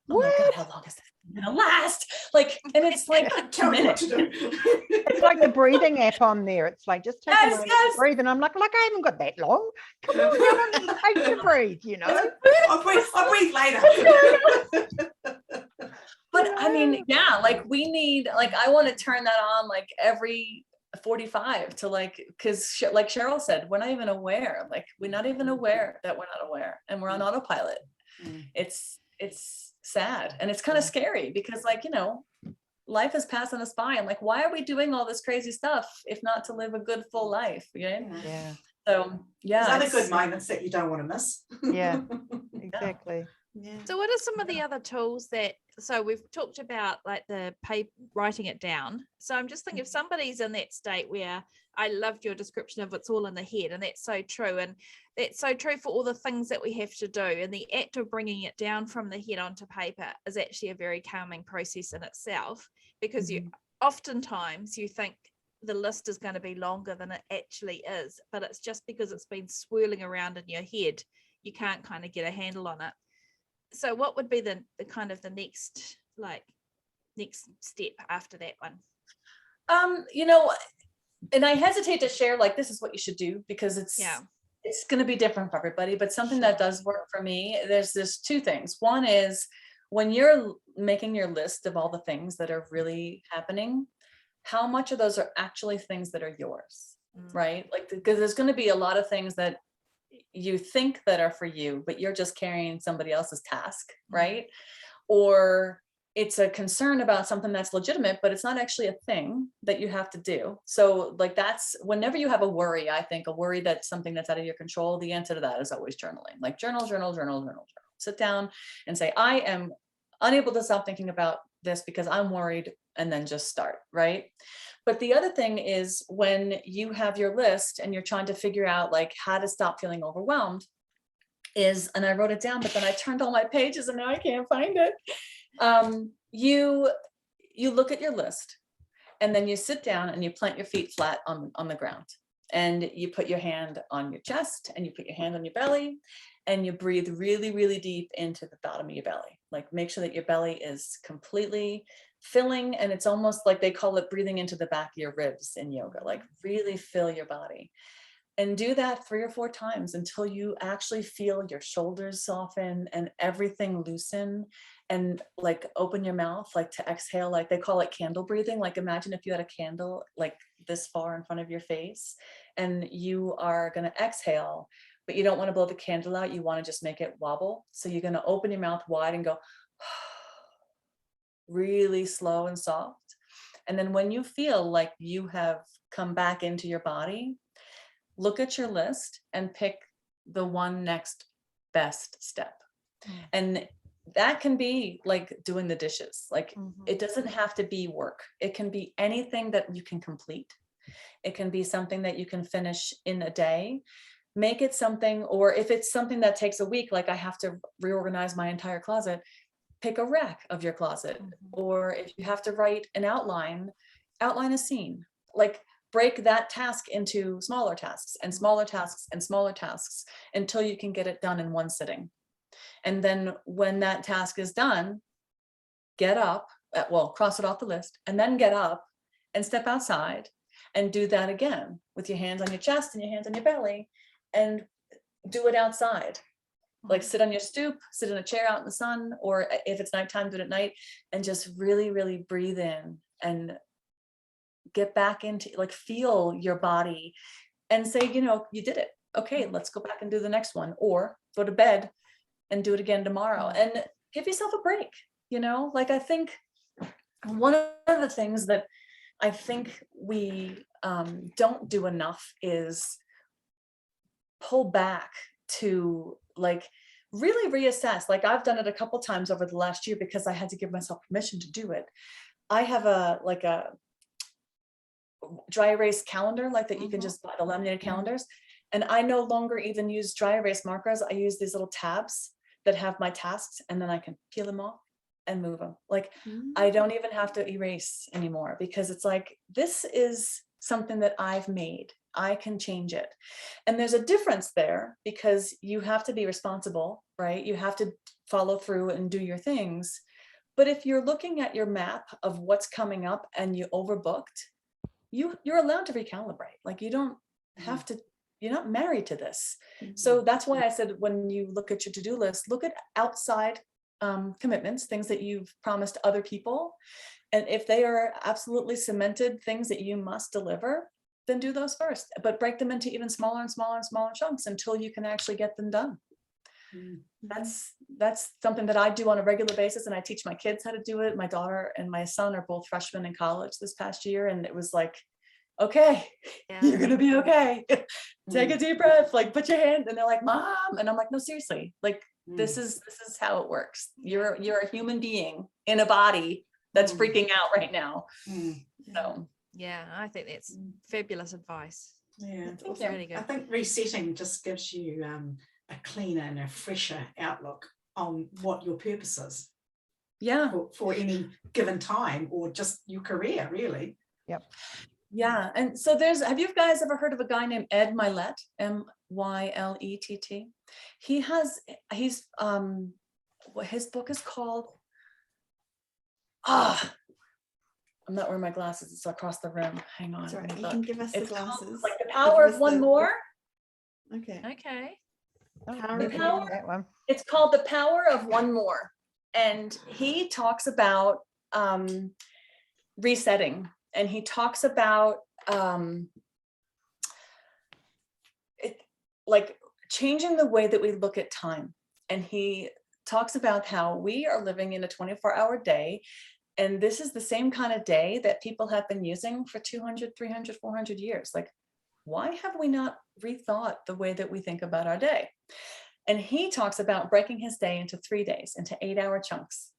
oh my God, how long is this gonna last? Like, and it's like Tell me what to do. It's like the breathing app on there. It's like, just take a moment to breathe. And I'm like, I haven't got that long. Come on, how long does it take to breathe, you know? I'll breathe later. But I mean, like we need, like, I want to turn that on like every 45 to like, because like Cheryl said, we're not even aware, like we're not even aware that we're not aware, and we're on autopilot. It's sad, and it's kind of scary because, like, you know, life is passing us by, and like, why are we doing all this crazy stuff if not to live a good full life? So there's other good moments that you don't want to miss. Exactly. So what are some of the other tools that, so we've talked about like the writing it down. So I'm just thinking, if somebody's in that state where, I loved your description of it's all in the head, and that's so true. And that's so true for all the things that we have to do. And the act of bringing it down from the head onto paper is actually a very calming process in itself, because you oftentimes you think the list is going to be longer than it actually is, but it's just because it's been swirling around in your head, you can't kind of get a handle on it. So what would be the kind of the next step after that one? You know, and I hesitate to share like this is what you should do, because it's going to be different for everybody, but something that does work for me, there's two things. One is, when you're making your list of all the things that are really happening, how much of those are actually things that are yours, right? Like, because there's going to be a lot of things that you think that are for you, but you're just carrying somebody else's task, right? Or it's a concern about something that's legitimate, but it's not actually a thing that you have to do. So like, that's whenever you have a worry, I think a worry that's something that's out of your control, the answer to that is always journaling. Like journal. Sit down and say, I am unable to stop thinking about this because I'm worried, and then just start, right? But the other thing is, when you have your list and you're trying to figure out like how to stop feeling overwhelmed, and I wrote it down, but then I turned all my pages and now I can't find it. You look at your list, and then you sit down and you plant your feet flat on the ground, and you put your hand on your chest, and you put your hand on your belly, and you breathe really, really deep into the bottom of your belly. Like, make sure that your belly is completely filling, and it's almost like they call it breathing into the back of your ribs in yoga. Like, really fill your body, and do that 3 or 4 times until you actually feel your shoulders soften and everything loosen, and like open your mouth, like to exhale. Like, they call it candle breathing. Like, imagine if you had a candle like this far in front of your face, and you are going to exhale, but you don't want to blow the candle out. You want to just make it wobble. So you're going to open your mouth wide and go really slow and soft. And then when you feel like you have come back into your body, look at your list and pick the one next best step. And that can be like doing the dishes. Like Mhm. it doesn't have to be work. It can be anything that you can complete. It can be something that you can finish in a day. Make it something, or if it's something that takes a week, like I have to reorganize my entire closet, pick a rack of your closet. Mhm. Or if you have to write an outline a scene. Like break that task into smaller tasks and smaller tasks and smaller tasks until you can get it done in one sitting. And then when that task is done, get up, well, cross it off the list, and then get up and step outside and do that again with your hands on your chest and your hands on your belly, and do it outside. Like sit on your stoop, sit in a chair out in the sun, or if it's nighttime, do it at night, and just really, really breathe in and get back into, like, feel your body and say, you know, you did it. Okay, let's go back and do the next one, or go to bed and do it again tomorrow, and give yourself a break. You know, like, I think one of the things that I think we don't do enough is pull back to, like, really reassess. Like, I've done it a couple times over the last year because I had to give myself permission to do it. I have a dry erase calendar, like that you can just buy, the laminated calendars. And I no longer even use dry erase markers. I use these little tabs that have my tasks, and then I can peel them off and move them. Like, I don't even have to erase anymore, because it's like, this is something that I've made. I can change it. And there's a difference there, because you have to be responsible, right? You have to follow through and do your things. But if you're looking at your map of what's coming up and you overbooked, you're allowed to recalibrate. Like, you don't have to, you're not married to this. So that's why I said, when you look at your to-do list, look at outside commitments, things that you've promised other people. And if they are absolutely cemented things that you must deliver, then do those first, but break them into even smaller and smaller and smaller chunks until you can actually get them done. That's something that I do on a regular basis, and I teach my kids how to do it. My daughter and my son are both freshmen in college this past year, and it was like, okay, you're gonna be okay. Take a deep breath, like, put your hand, and they're like, Mom, and I'm like, no, seriously, like, this is how it works. You're a human being in a body that's freaking out right now. So yeah, I think that's fabulous advice. Yeah, It's really good. I think resetting just gives you a cleaner and a fresher outlook on what your purpose is. Yeah. For any given time, or just your career, really. Yep. Yeah. And so have you guys ever heard of a guy named Ed Mylett? Mylett. His book is called, I'm not wearing my glasses, it's across the room. Hang on. Sorry, you can give us the glasses. Like The Power of One More. Okay. That one. It's called The Power of One More. And he talks about resetting, and he talks about like changing the way that we look at time. And he talks about how we are living in a 24-hour day. And this is the same kind of day that people have been using for 200, 300, 400 years. Like, why have we not rethought the way that we think about our day? And he talks about breaking his day into 3 days, into 8-hour chunks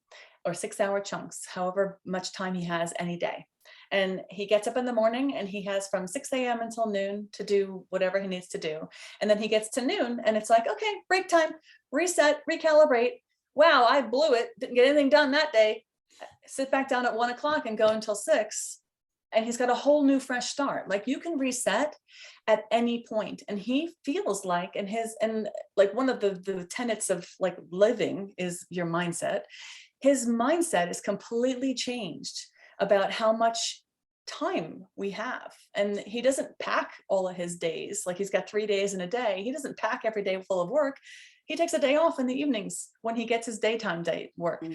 or 6-hour chunks, however much time he has any day. And he gets up in the morning and he has from 6 a.m. until noon to do whatever he needs to do. And then he gets to noon and it's like, okay, break time, reset, recalibrate. Wow, I blew it. Didn't get anything done that day. Sit back down at 1 o'clock and go until 6. And he's got a whole new fresh start. Like, you can reset at any point. And he feels like, and like one of the tenets of like living is your mindset. His mindset is completely changed about how much time we have. And he doesn't pack all of his days. Like, he's got 3 days in a day. He doesn't pack every day full of work. He takes a day off in the evenings when he gets his daytime work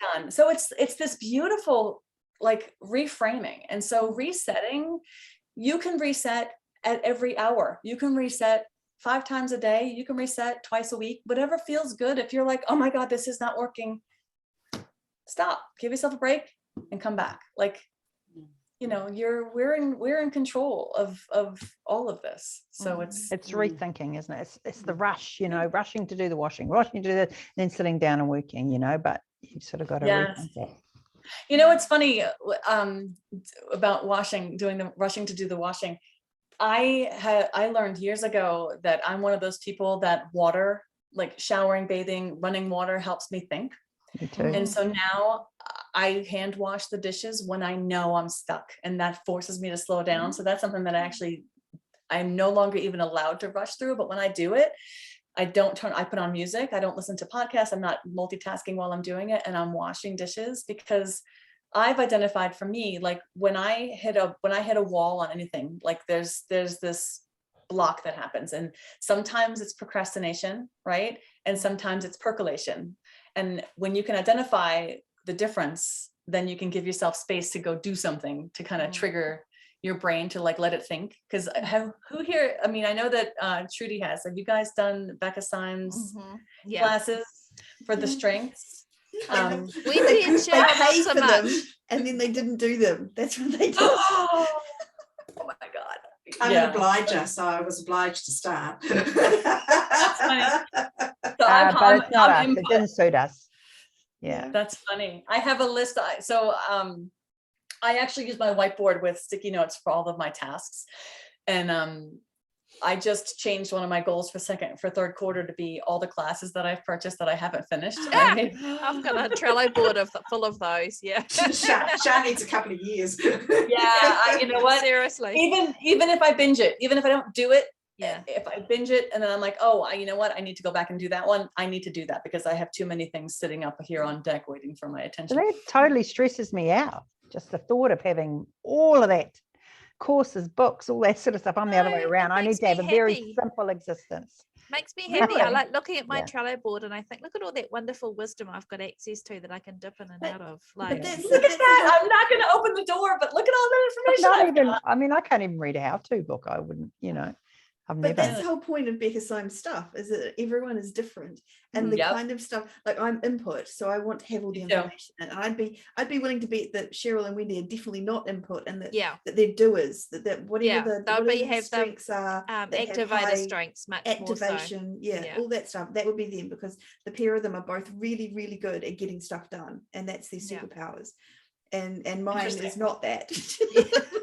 done. So it's this beautiful, like, reframing. And so resetting, you can reset at every hour. You can reset 5 times a day. You can reset twice a week, whatever feels good. If you're like, oh my God, this is not working, stop, give yourself a break and come back. Like, you know, we're in control of all of this. So it's rethinking, isn't it? It's the rush, you know, rushing to do the washing, rushing to do that, then sitting down and working, you know, but you've sort of got to rethink that. You know, it's funny about rushing to do the washing. I learned years ago that I'm one of those people that water, like showering, bathing, running water helps me think. Me too. And so now I hand wash the dishes when I know I'm stuck, and that forces me to slow down. So that's something that I'm no longer even allowed to rush through. But when I do it, I put on music. I don't listen to podcasts. I'm not multitasking while I'm doing it. And I'm washing dishes, because I've identified for me, like when I hit a wall on anything, like there's this block that happens. And sometimes it's procrastination, right? And sometimes it's percolation. And when you can identify the difference, then you can give yourself space to go do something to kind of trigger your brain to like let it think. Because who here, I mean, I know that Trudy has. Have you guys done Becca Syme's classes for the strengths? We did. They paid for them and then they didn't do them. That's what they did. Oh my God. I'm an obliger, so I was obliged to start. That's funny. So but it's not us. It didn't suit us. Yeah, that's funny. I have a list. So I actually use my whiteboard with sticky notes for all of my tasks, and I just changed one of my goals for third quarter to be all the classes that I've purchased that I haven't finished. I've got a Trello board full of those. Yeah. Sha needs a couple of years. Yeah, you know what? Seriously. Even if I binge it, even if I don't do it, yeah. If I binge it and then I'm like, oh, you know what? I need to go back and do that one. I need to do that because I have too many things sitting up here on deck waiting for my attention. So that totally stresses me out. Just the thought of having all of that, courses, books, all that sort of stuff. I'm the other way around. I need to have a very simple existence. Makes me happy. Really? I like looking at my Trello board and I think, look at all that wonderful wisdom I've got access to that I can dip in and out of. Like, look at that. I'm not going to open the door, but look at all the information. I can't even read a how-to book. I wouldn't, you know. But that's the whole point of Becca Syme's stuff, is that everyone is different, and the kind of stuff, like I'm input, so I want to have all the information, and I'd be willing to bet that Cheryl and Wendy are definitely not input, and that they're doers, that whatever the strengths are, activator strengths, much activation, more so. All that stuff, that would be them, because the pair of them are both really, really good at getting stuff done, and that's their superpowers. And mine is not that.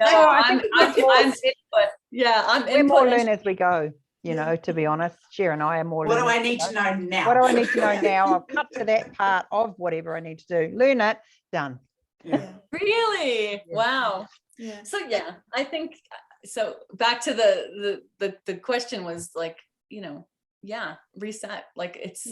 No, I'm input. Yeah, I'm input. We're more learn as we go, you know, to be honest. Cher and I are more What do I need to know now? What do I need to know now? I'll cut to that part of whatever I need to do. Learn it, done. Yeah. Really? Wow. Yeah. So I think so. Back to the question was like, you know, reset. Like it's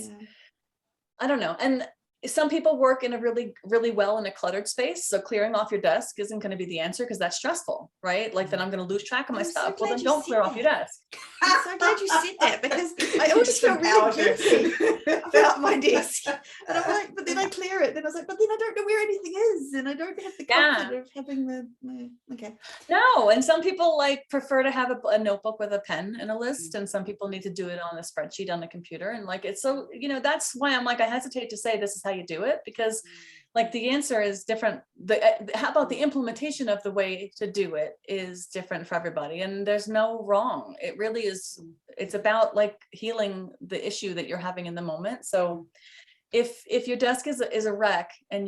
I don't know. And some people work in a really, really well in a cluttered space. So clearing off your desk isn't going to be the answer because that's stressful, right? Like then I'm going to lose track of my stuff. Well, then don't clear off your desk. I'm so glad you said that, because I always feel really guilty about my desk. And I'm like, but then I clear it. Then I was like, but then I don't know where anything is, and I don't have the comfort of having okay. No, and some people like prefer to have a notebook with a pen and a list, and some people need to do it on a spreadsheet on the computer. And like it's so, you know, that's why I'm like, I hesitate to say this is how you do it, because like the answer is different. How about the implementation of the way to do it is different for everybody, and there's no wrong. It really is. It's about like healing the issue that you're having in the moment. So if your desk is a wreck, and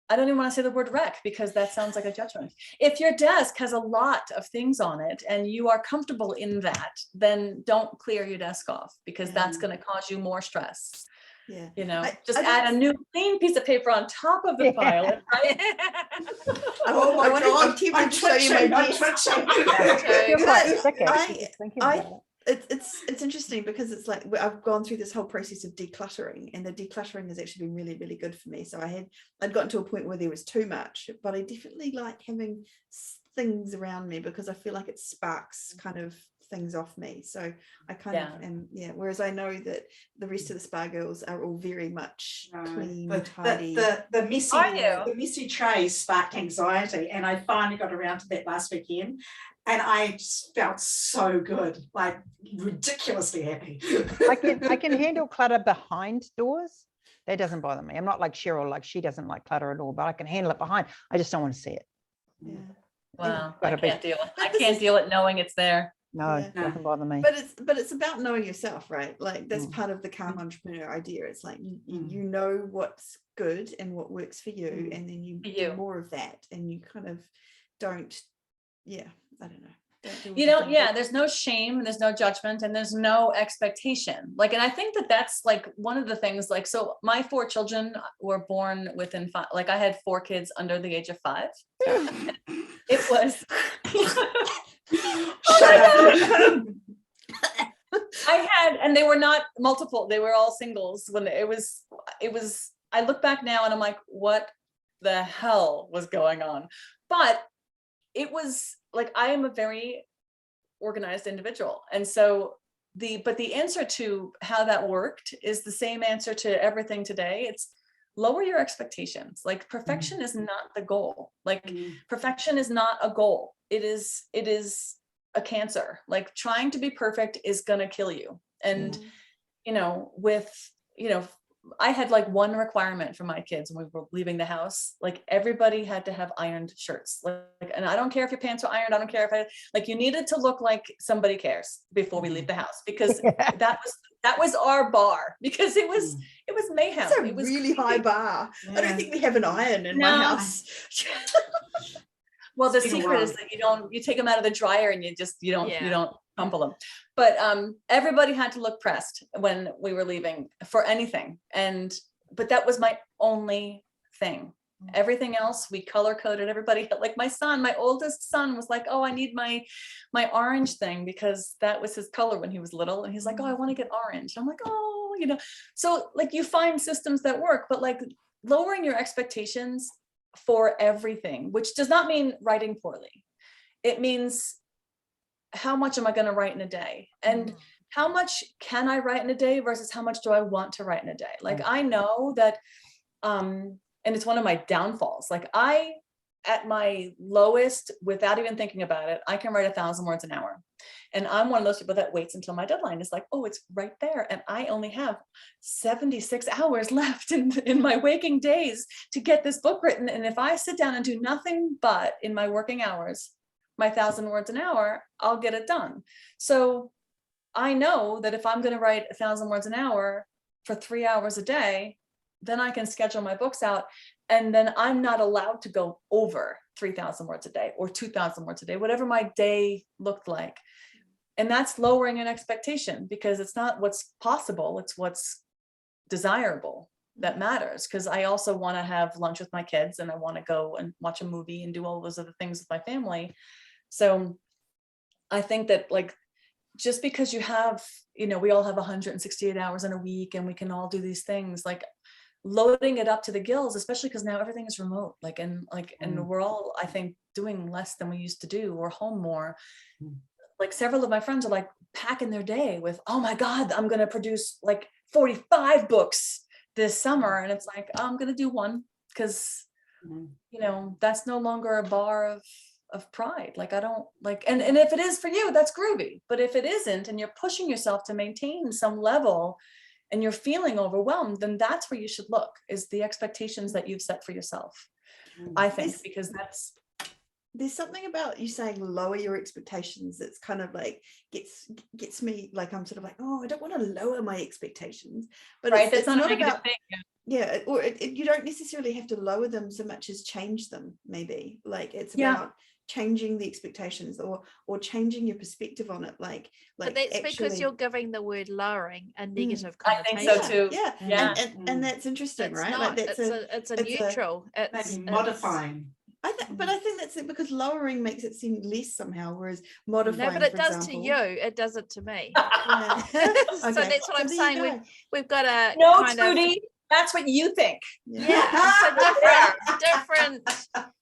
I don't even want to say the word wreck because that sounds like a judgment. If your desk has a lot of things on it and you are comfortable in that, then don't clear your desk off, because that's going to cause you more stress. Yeah, you know, just add a new clean piece of paper on top of the pile, right? Oh my God, I'm twitching. It's interesting because it's like I've gone through this whole process of decluttering, and the decluttering has actually been really, really good for me. So I'd gotten to a point where there was too much, but I definitely like having things around me because I feel like it sparks kind of things off me. So I kind of am, whereas I know that the rest of the spa girls are all very much clean, tidy. The messy trays sparked anxiety, and I finally got around to that last weekend, and I just felt so good, like ridiculously happy. I can handle clutter behind doors. That doesn't bother me. I'm not like Cheryl, like she doesn't like clutter at all, but I can handle it behind. I just don't want to see it. Yeah. Wow, Gotta I be- can't deal it. I But this can't is- deal it knowing it's there. No, Yeah. doesn't bother me. But it's about knowing yourself, right? Like that's Mm. part of the calm entrepreneur idea. It's like Mm. you know what's good and what works for you, Mm. and then you For do you. more of that, and you kind of don't, yeah, I don't know. Don't do You know, everything. yeah, there's no shame, there's no judgment, and there's no expectation. Like, and I think that that's like one of the things, like, so my 4 children were born within 5, like I had 4 kids under the age of 5. It was, Shut up. I had, and they were not multiple, they were all singles when it was, I look back now and I'm like, what the hell was going on? But it was like, I am a very organized individual. And so but the answer to how that worked is the same answer to everything today. It's lower your expectations. Like perfection is not the goal. Like perfection is not a goal. It is a cancer. Like trying to be perfect is gonna kill you. And, you know, I had like one requirement for my kids when we were leaving the house. Like everybody had to have ironed shirts. Like, and I don't care if your pants were ironed. I don't care if like you needed to look like somebody cares before we leave the house, because that was our bar, because it was mayhem. It's a It was really high bar. I don't think we have an iron in my No. house. Well, the It's been a secret is while. that you take them out of the dryer and you don't Yeah. crumple them. But everybody had to look pressed when we were leaving for anything. But that was my only thing. Everything else we color coded. Everybody, like my oldest son was like, oh, I need my orange thing because that was his color when he was little. And he's like, oh, I want to get orange. I'm like, oh, you know, so like you find systems that work, but like lowering your expectations for everything, which does not mean writing poorly. It means, how much am I going to write in a day? And how much can I write in a day versus how much do I want to write in a day? Like, I know that, and it's one of my downfalls. Like at my lowest, without even thinking about it, I can write 1,000 words an hour. And I'm one of those people that waits until my deadline is like, oh, it's right there. And I only have 76 hours left in my waking days to get this book written. And if I sit down and do nothing but in my working hours, my 1,000 words an hour, I'll get it done. So I know that if I'm going to write 1,000 words an hour for 3 hours a day, then I can schedule my books out. And then I'm not allowed to go over 3,000 words a day or 2,000 words a day, whatever my day looked like. And that's lowering an expectation, because it's not what's possible, it's what's desirable that matters. Because I also want to have lunch with my kids, and I want to go and watch a movie and do all those other things with my family. So I think that, like, just because you have, you know, we all have 168 hours in a week and we can all do these things, like loading it up to the gills, especially because now everything is remote, and we're all, I think, doing less than we used to do. We're home more. Like several of my friends are like packing their day with, oh my God, I'm going to produce like 45 books this summer. And it's like, oh, I'm going to do one, because, you know, that's no longer a bar of pride. Like, I don't like, and if it is for you, that's groovy. But if it isn't, and you're pushing yourself to maintain some level and you're feeling overwhelmed, then that's where you should look, is the expectations that you've set for yourself. I think, because there's something about you saying lower your expectations that's kind of like gets me, like, I'm sort of like, oh, I don't want to lower my expectations, but right, that's it's not a not negative about thing. yeah, or you don't necessarily have to lower them so much as change them. Maybe like it's about changing the expectations or changing your perspective on it, like But that's actually, because you're giving the word lowering a negative I think connotation. so too. yeah. And that's interesting, It's right? not. Like that's It's a neutral. Maybe modifying. but I think that's it, because lowering makes it seem less somehow, whereas No, modifying, but it for does example, to you. It does it to me. yeah. So Okay. that's what I'm there you saying. go. We've got a No, kind Trudy, that's what you think. yeah.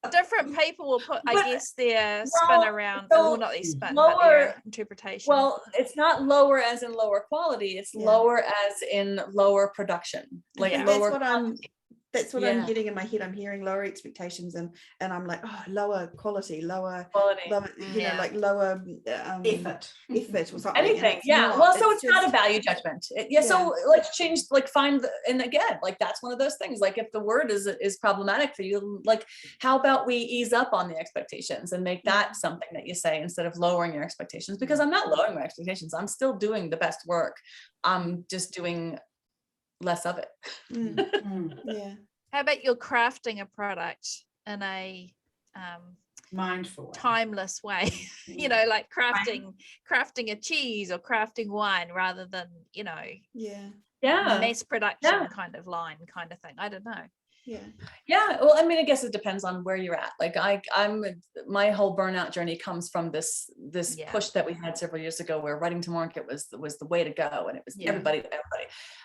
So different people will put, I guess, their spin around. so Well, not their spin, but their interpretation. Well, it's not lower as in lower quality. It's lower as in lower production, like Yeah. That's lower. what I'm That's what I'm getting in my head. I'm hearing lower expectations, and I'm like, oh, lower quality, lower, you know, like lower effort or something. Anything, so it's not a value judgment. So let's change, like and again, like that's one of those things. Like if the word is problematic for you, like how about we ease up on the expectations and make that something that you say instead of lowering your expectations? Because I'm not lowering my expectations. I'm still doing the best work. I'm just doing less of it. Yeah. How about you're crafting a product in a mindful, timeless way? You know, like crafting a cheese or crafting wine rather than, you know, mass production kind of line kind of thing. I don't know. Well, I mean, I guess it depends on where you're at. Like my whole burnout journey comes from this push that we had several years ago, where writing to market was the way to go, and it was everybody.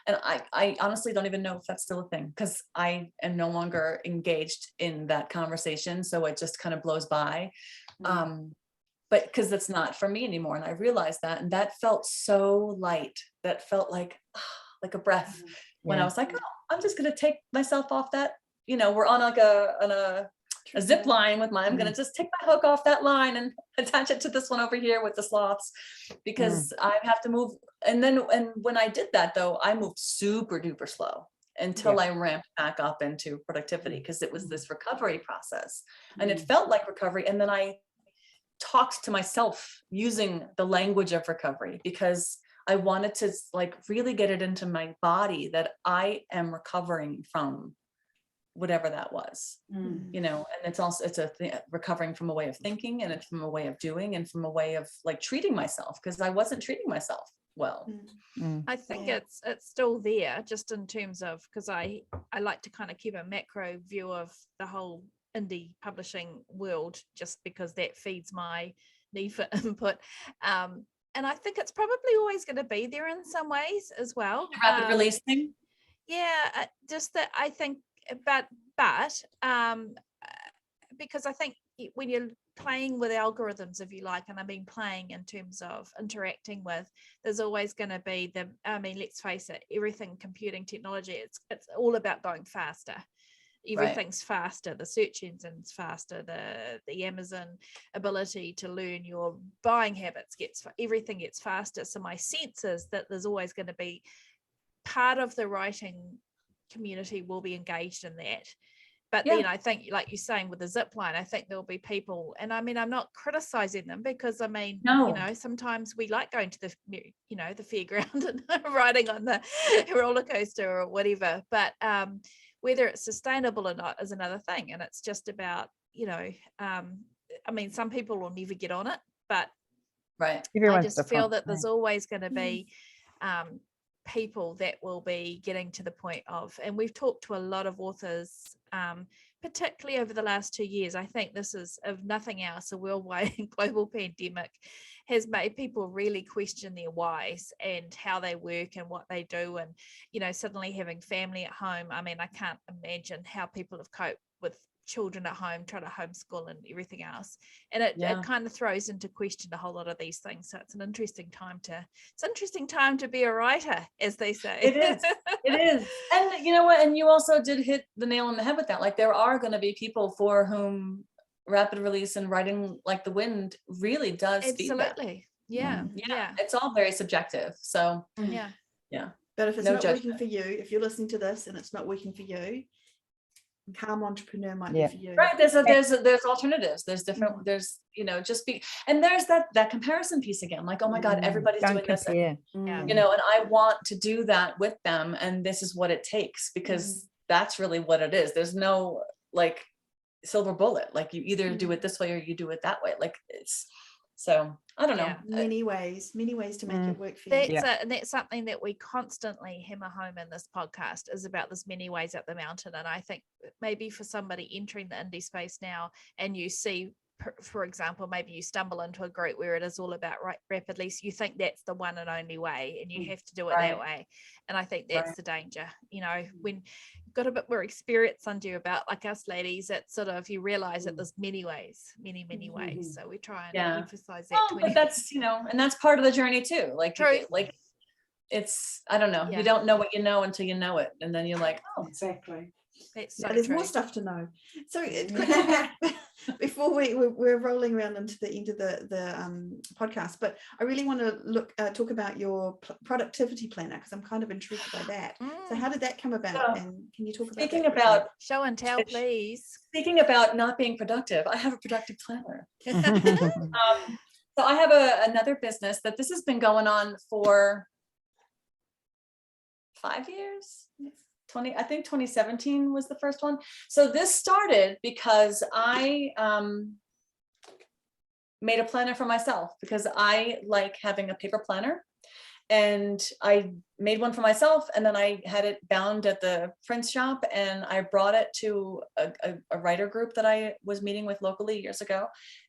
And I honestly don't even know if that's still a thing, because I am no longer engaged in that conversation, so it just kind of blows by. But because it's not for me anymore, and I realized that, and that felt so light. That felt like a breath. When I was like, oh, I'm just going to take myself off that, you know, we're on like a zip line with I'm going to just take my hook off that line and attach it to this one over here with the sloths, because I have to move. And when I did that though, I moved super duper slow until I ramped back up into productivity, because it was this recovery process and it felt like recovery. And then I talked to myself using the language of recovery, because I wanted to like really get it into my body that I am recovering from whatever that was, you know, and it's recovering from a way of thinking, and it's from a way of doing, and from a way of like treating myself, because I wasn't treating myself well. I think it's still there, just in terms of, because I like to kind of keep a macro view of the whole indie publishing world, just because that feeds my need for input. And I think it's probably always going to be there in some ways as well. The rapid release thing? Yeah, just that I think, but because I think when you're playing with algorithms, if you like, and I mean playing in terms of interacting with, there's always going to be let's face it, everything computing technology, it's all about going faster. Everything's faster, the search engine's faster, the Amazon ability to learn your buying habits everything gets faster. So my sense is that there's always going to be part of the writing community will be engaged in that. But then I think, like you're saying with the zip line, I think there'll be people, and I mean, I'm not criticizing them, because I mean, you know, sometimes we like going to the fairground and riding on the roller coaster or whatever, but whether it's sustainable or not is another thing. And it's just about, you know, I mean, some people will never get on it, but I just feel that there's always going to be people that will be getting to the point of, and we've talked to a lot of authors, particularly over the last 2 years. I think this is, if nothing else, a worldwide global pandemic has made people really question their whys and how they work and what they do. And, you know, suddenly having family at home. I mean, I can't imagine how people have coped with children at home, trying to homeschool and everything else. And it kind of throws into question a whole lot of these things. So it's an interesting time to be a writer, as they say. It is. And you know what? And you also did hit the nail on the head with that. Like, there are going to be people for whom rapid release and writing like the wind really does absolutely yeah it's all very subjective, so but if it's not working for you, if you're listening to this and it's not working for you, Calm Entrepreneur might be for you, right? There's alternatives, there's different there's, you know, and there's that comparison piece again, like, oh my god, everybody's doing this, and, you know, and I want to do that with them, and this is what it takes, because that's really what it is. There's no like silver bullet, like you either do it this way or you do it that way, like it's, so I don't know, many ways to make it work for you. And that's something that we constantly hammer home in this podcast, is about this many ways up the mountain. And I think maybe for somebody entering the indie space now, and you see, for example, maybe you stumble into a group where it is all about rapidly, so you think that's the one and only way, and you have to do it that way. And I think that's the danger, you know, when you've got a bit more experience under you, about like us ladies, it's sort of, you realize that there's many ways, many ways. So we try and emphasize that. But that's, you know, and that's part of the journey too, like it's, I don't know, you don't know what you know until you know it, and then you're like, oh, exactly. That's so there's true. more stuff to know. So before we're rolling around into the end of the podcast, but I really want to talk about your productivity planner, because I'm kind of intrigued by that. So how did that come about, and can you talk about Speaking that about Show and tell, please. speaking about not being productive, I have a productive planner. Mhm. So I have another business that this has been going on for 5 years. 2017 was the first one. So this started because I made a planner for myself, because I like having a paper planner, and I made one for myself, and then I had it bound at the print shop, and I brought it to a writer group that I was meeting with locally years ago,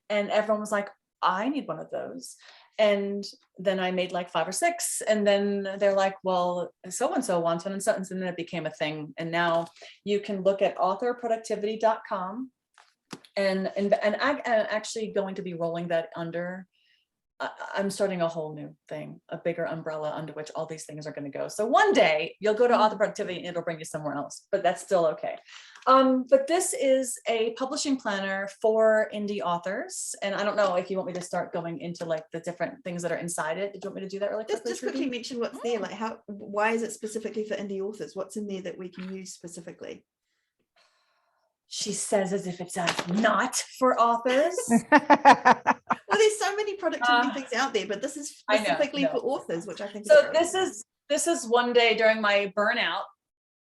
and everyone was like, I need one of those. And then I made like 5 or 6, and then they're like, well, so-and-so wants one, and then it became a thing. And now you can look at authorproductivity.com, and I'm actually going to be rolling that under, I'm starting a whole new thing, a bigger umbrella under which all these things are going to go. So one day you'll go to author productivity and it'll bring you somewhere else, but that's still okay. But this is a publishing planner for indie authors. And I don't know if you want me to start going into like the different things that are inside it. Did you want me to do that really quickly? Just quickly mention what's there, like why is it specifically for indie authors? What's in there that we can use specifically? She says as if it's not for authors. Well, there's so many productivity things out there, but this is specifically for authors, which I think so. This is one day during my burnout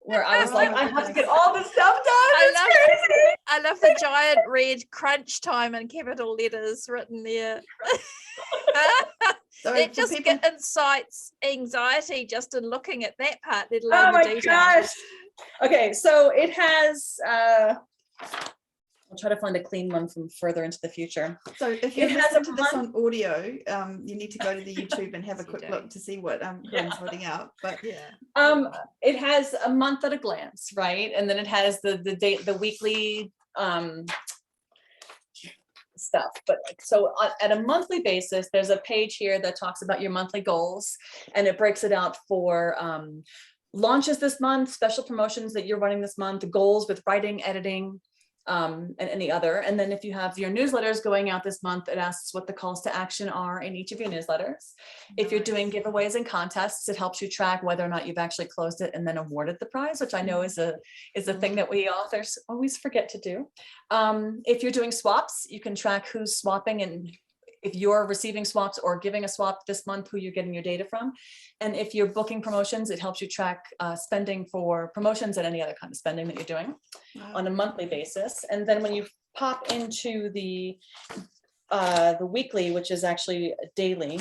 where I was like, I have to get all this stuff done. I love the giant red crunch time in capital letters written there. So it just incites anxiety just in looking at that part, let alone oh the my details. gosh. Okay, so it has I'll try to find a clean one from further into the future. So if you're listening to this on audio, you need to go to the YouTube and have a quick look to see what Corinne's holding out. But it has a month at a glance, right? And then it has the weekly stuff. But so at a monthly basis, there's a page here that talks about your monthly goals, and it breaks it out for launches this month, special promotions that you're running this month, goals with writing, editing, and any other. And then if you have your newsletters going out this month, it asks what the calls to action are in each of your newsletters. If you're doing giveaways and contests, it helps you track whether or not you've actually closed it and then awarded the prize, which I know is a thing that we authors always forget to do. If you're doing swaps, you can track who's swapping, and if you're receiving swaps or giving a swap this month, who you're getting your data from. And if you're booking promotions, it helps you track spending for promotions and any other kind of spending that you're doing on a monthly basis. And then when you pop into the weekly, which is actually daily,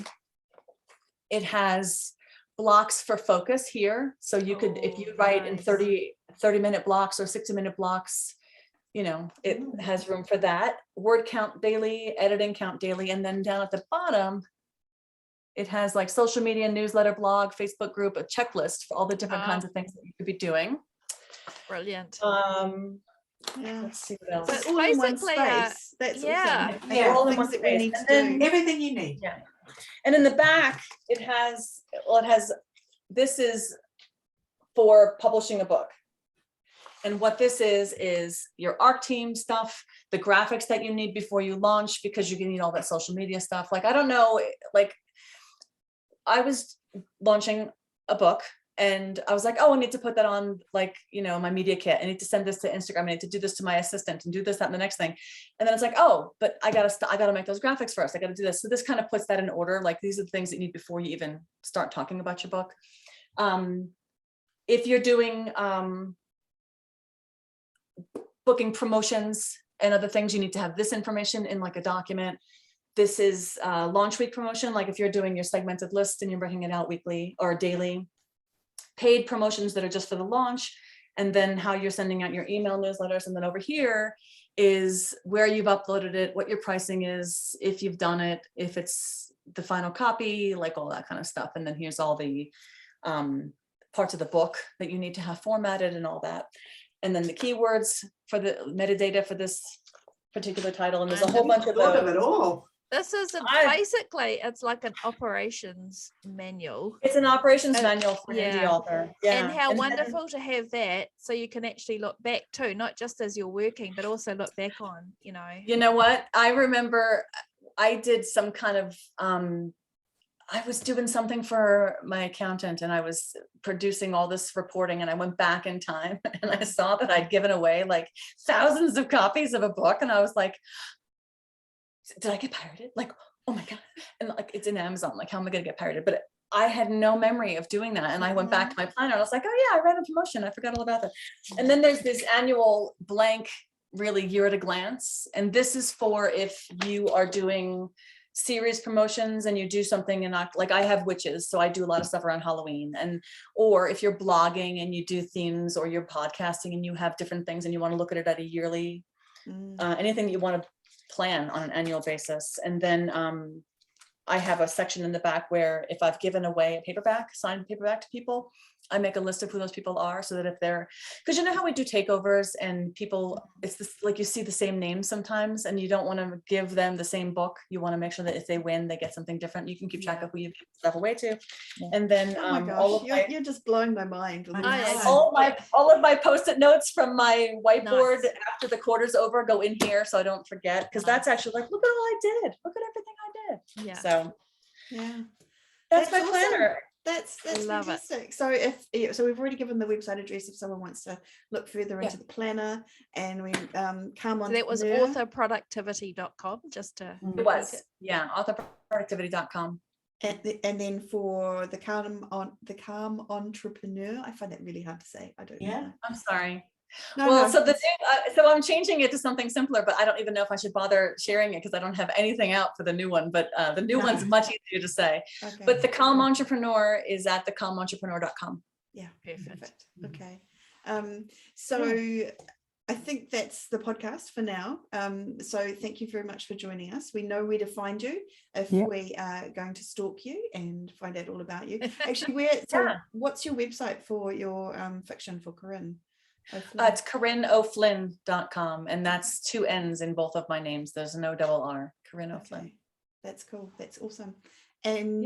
it has blocks for focus here. So you could, if you write in 30-minute blocks or 60-minute blocks, you know, it has room for that. Word count daily, editing count daily. And then down at the bottom, it has like social media, newsletter, blog, Facebook group, a checklist for all the different kinds of things that you could be doing. Brilliant. Let's see what else. So all in one space. That's awesome. All in one that we need space. to do. Everything you need. Yeah. And in the back, it has, this is for publishing a book. And what this is your ARC team stuff, the graphics that you need before you launch, because you're gonna need all that social media stuff. Like, I don't know, like I was launching a book and I was like, oh, I need to put that on, like, you know, my media kit. I need to send this to Instagram. I need to do this to my assistant and do this, that, and the next thing. And then it's like, oh, but I gotta make those graphics first. I gotta do this. So this kind of puts that in order. Like, these are the things that you need before you even start talking about your book. If you're doing, booking promotions and other things, you need to have this information in like a document. This is launch week promotion. Like if you're doing your segmented list and you're bringing it out weekly or daily. Paid promotions that are just for the launch, and then how you're sending out your email newsletters. And then over here is where you've uploaded it, what your pricing is, if you've done it, if it's the final copy, like all that kind of stuff. And then here's all the parts of the book that you need to have formatted and all that. And then the keywords for the metadata for this particular title. And there's a whole bunch of those. It all. This is basically, it's like an operations manual. It's an operations manual for an indie author. And how wonderful to have that, so you can actually look back too, not just as you're working, but also look back on, You know what? I remember I did some kind of, I was doing something for my accountant and I was producing all this reporting, and I went back in time and I saw that I'd given away like thousands of copies of a book, and I was like, did I get pirated? Like, oh my God. And like, it's in Amazon. Like, how am I going to get pirated? But I had no memory of doing that. And I went back to my planner and I was like, oh yeah, I ran a promotion. I forgot all about that. And then there's this annual blank, really year at a glance. And this is for if you are doing series promotions and you do something in, like I have witches, so I do a lot of stuff around Halloween, and or if you're blogging and you do themes, or you're podcasting and you have different things and you want to look at it at a yearly, anything that you want to plan on an annual basis. And then I have a section in the back where if I've given away a paperback, signed paperback to people, I make a list of who those people are, so that if they're, because you know how we do takeovers and people, it's this, like you see the same names sometimes and you don't want to give them the same book. You want to make sure that if they win, they get something different. You can keep track of who you give stuff away to. And then oh my gosh, all of you're just blowing my mind with all of my post-it notes from my whiteboard after the quarter's over go in here, so I don't forget, because that's actually like, look at all I did. Look at everything I did. Yeah. So that's my awesome. planner. That's fantastic. So so we've already given the website address if someone wants to look further into the planner, and we come on. That was authorproductivity.com, just to it was authorproductivity.com. And then for the calm entrepreneur, I find that really hard to say. I don't know. I'm sorry. So I'm changing it to something simpler, but I don't even know if I should bother sharing it because I don't have anything out for the new one. But the new one's much easier to say. Okay. But the Calm Entrepreneur is at thecalmentrepreneur.com. Yeah, perfect. Okay. So I think that's the podcast for now. So thank you very much for joining us. We know where to find you if we are going to stalk you and find out all about you. Actually, what's your website for your fiction for Corinne? It's CorinneO'Flynn.com, and that's 2 N's in both of my names. There's no double R. Corinne O'Flynn. That's cool. That's awesome. And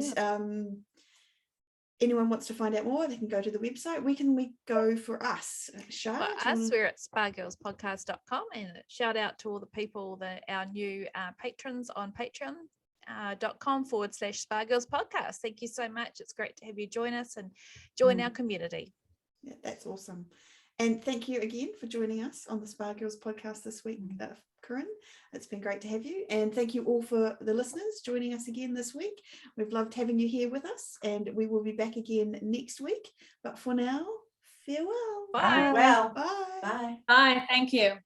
anyone wants to find out more, they can go to the website. Where can we go for us? We're at spargirlspodcast.com, and shout out to all the people, our new patrons on patreon.com/spargirlspodcast. Thank you so much. It's great to have you join us and join our community. Yeah, that's awesome. And thank you again for joining us on the Spa Girls podcast this week, Corinne. It's been great to have you. And thank you all for the listeners joining us again this week. We've loved having you here with us, and we will be back again next week. But for now, farewell. Bye. Well, bye. Bye. Bye. Thank you.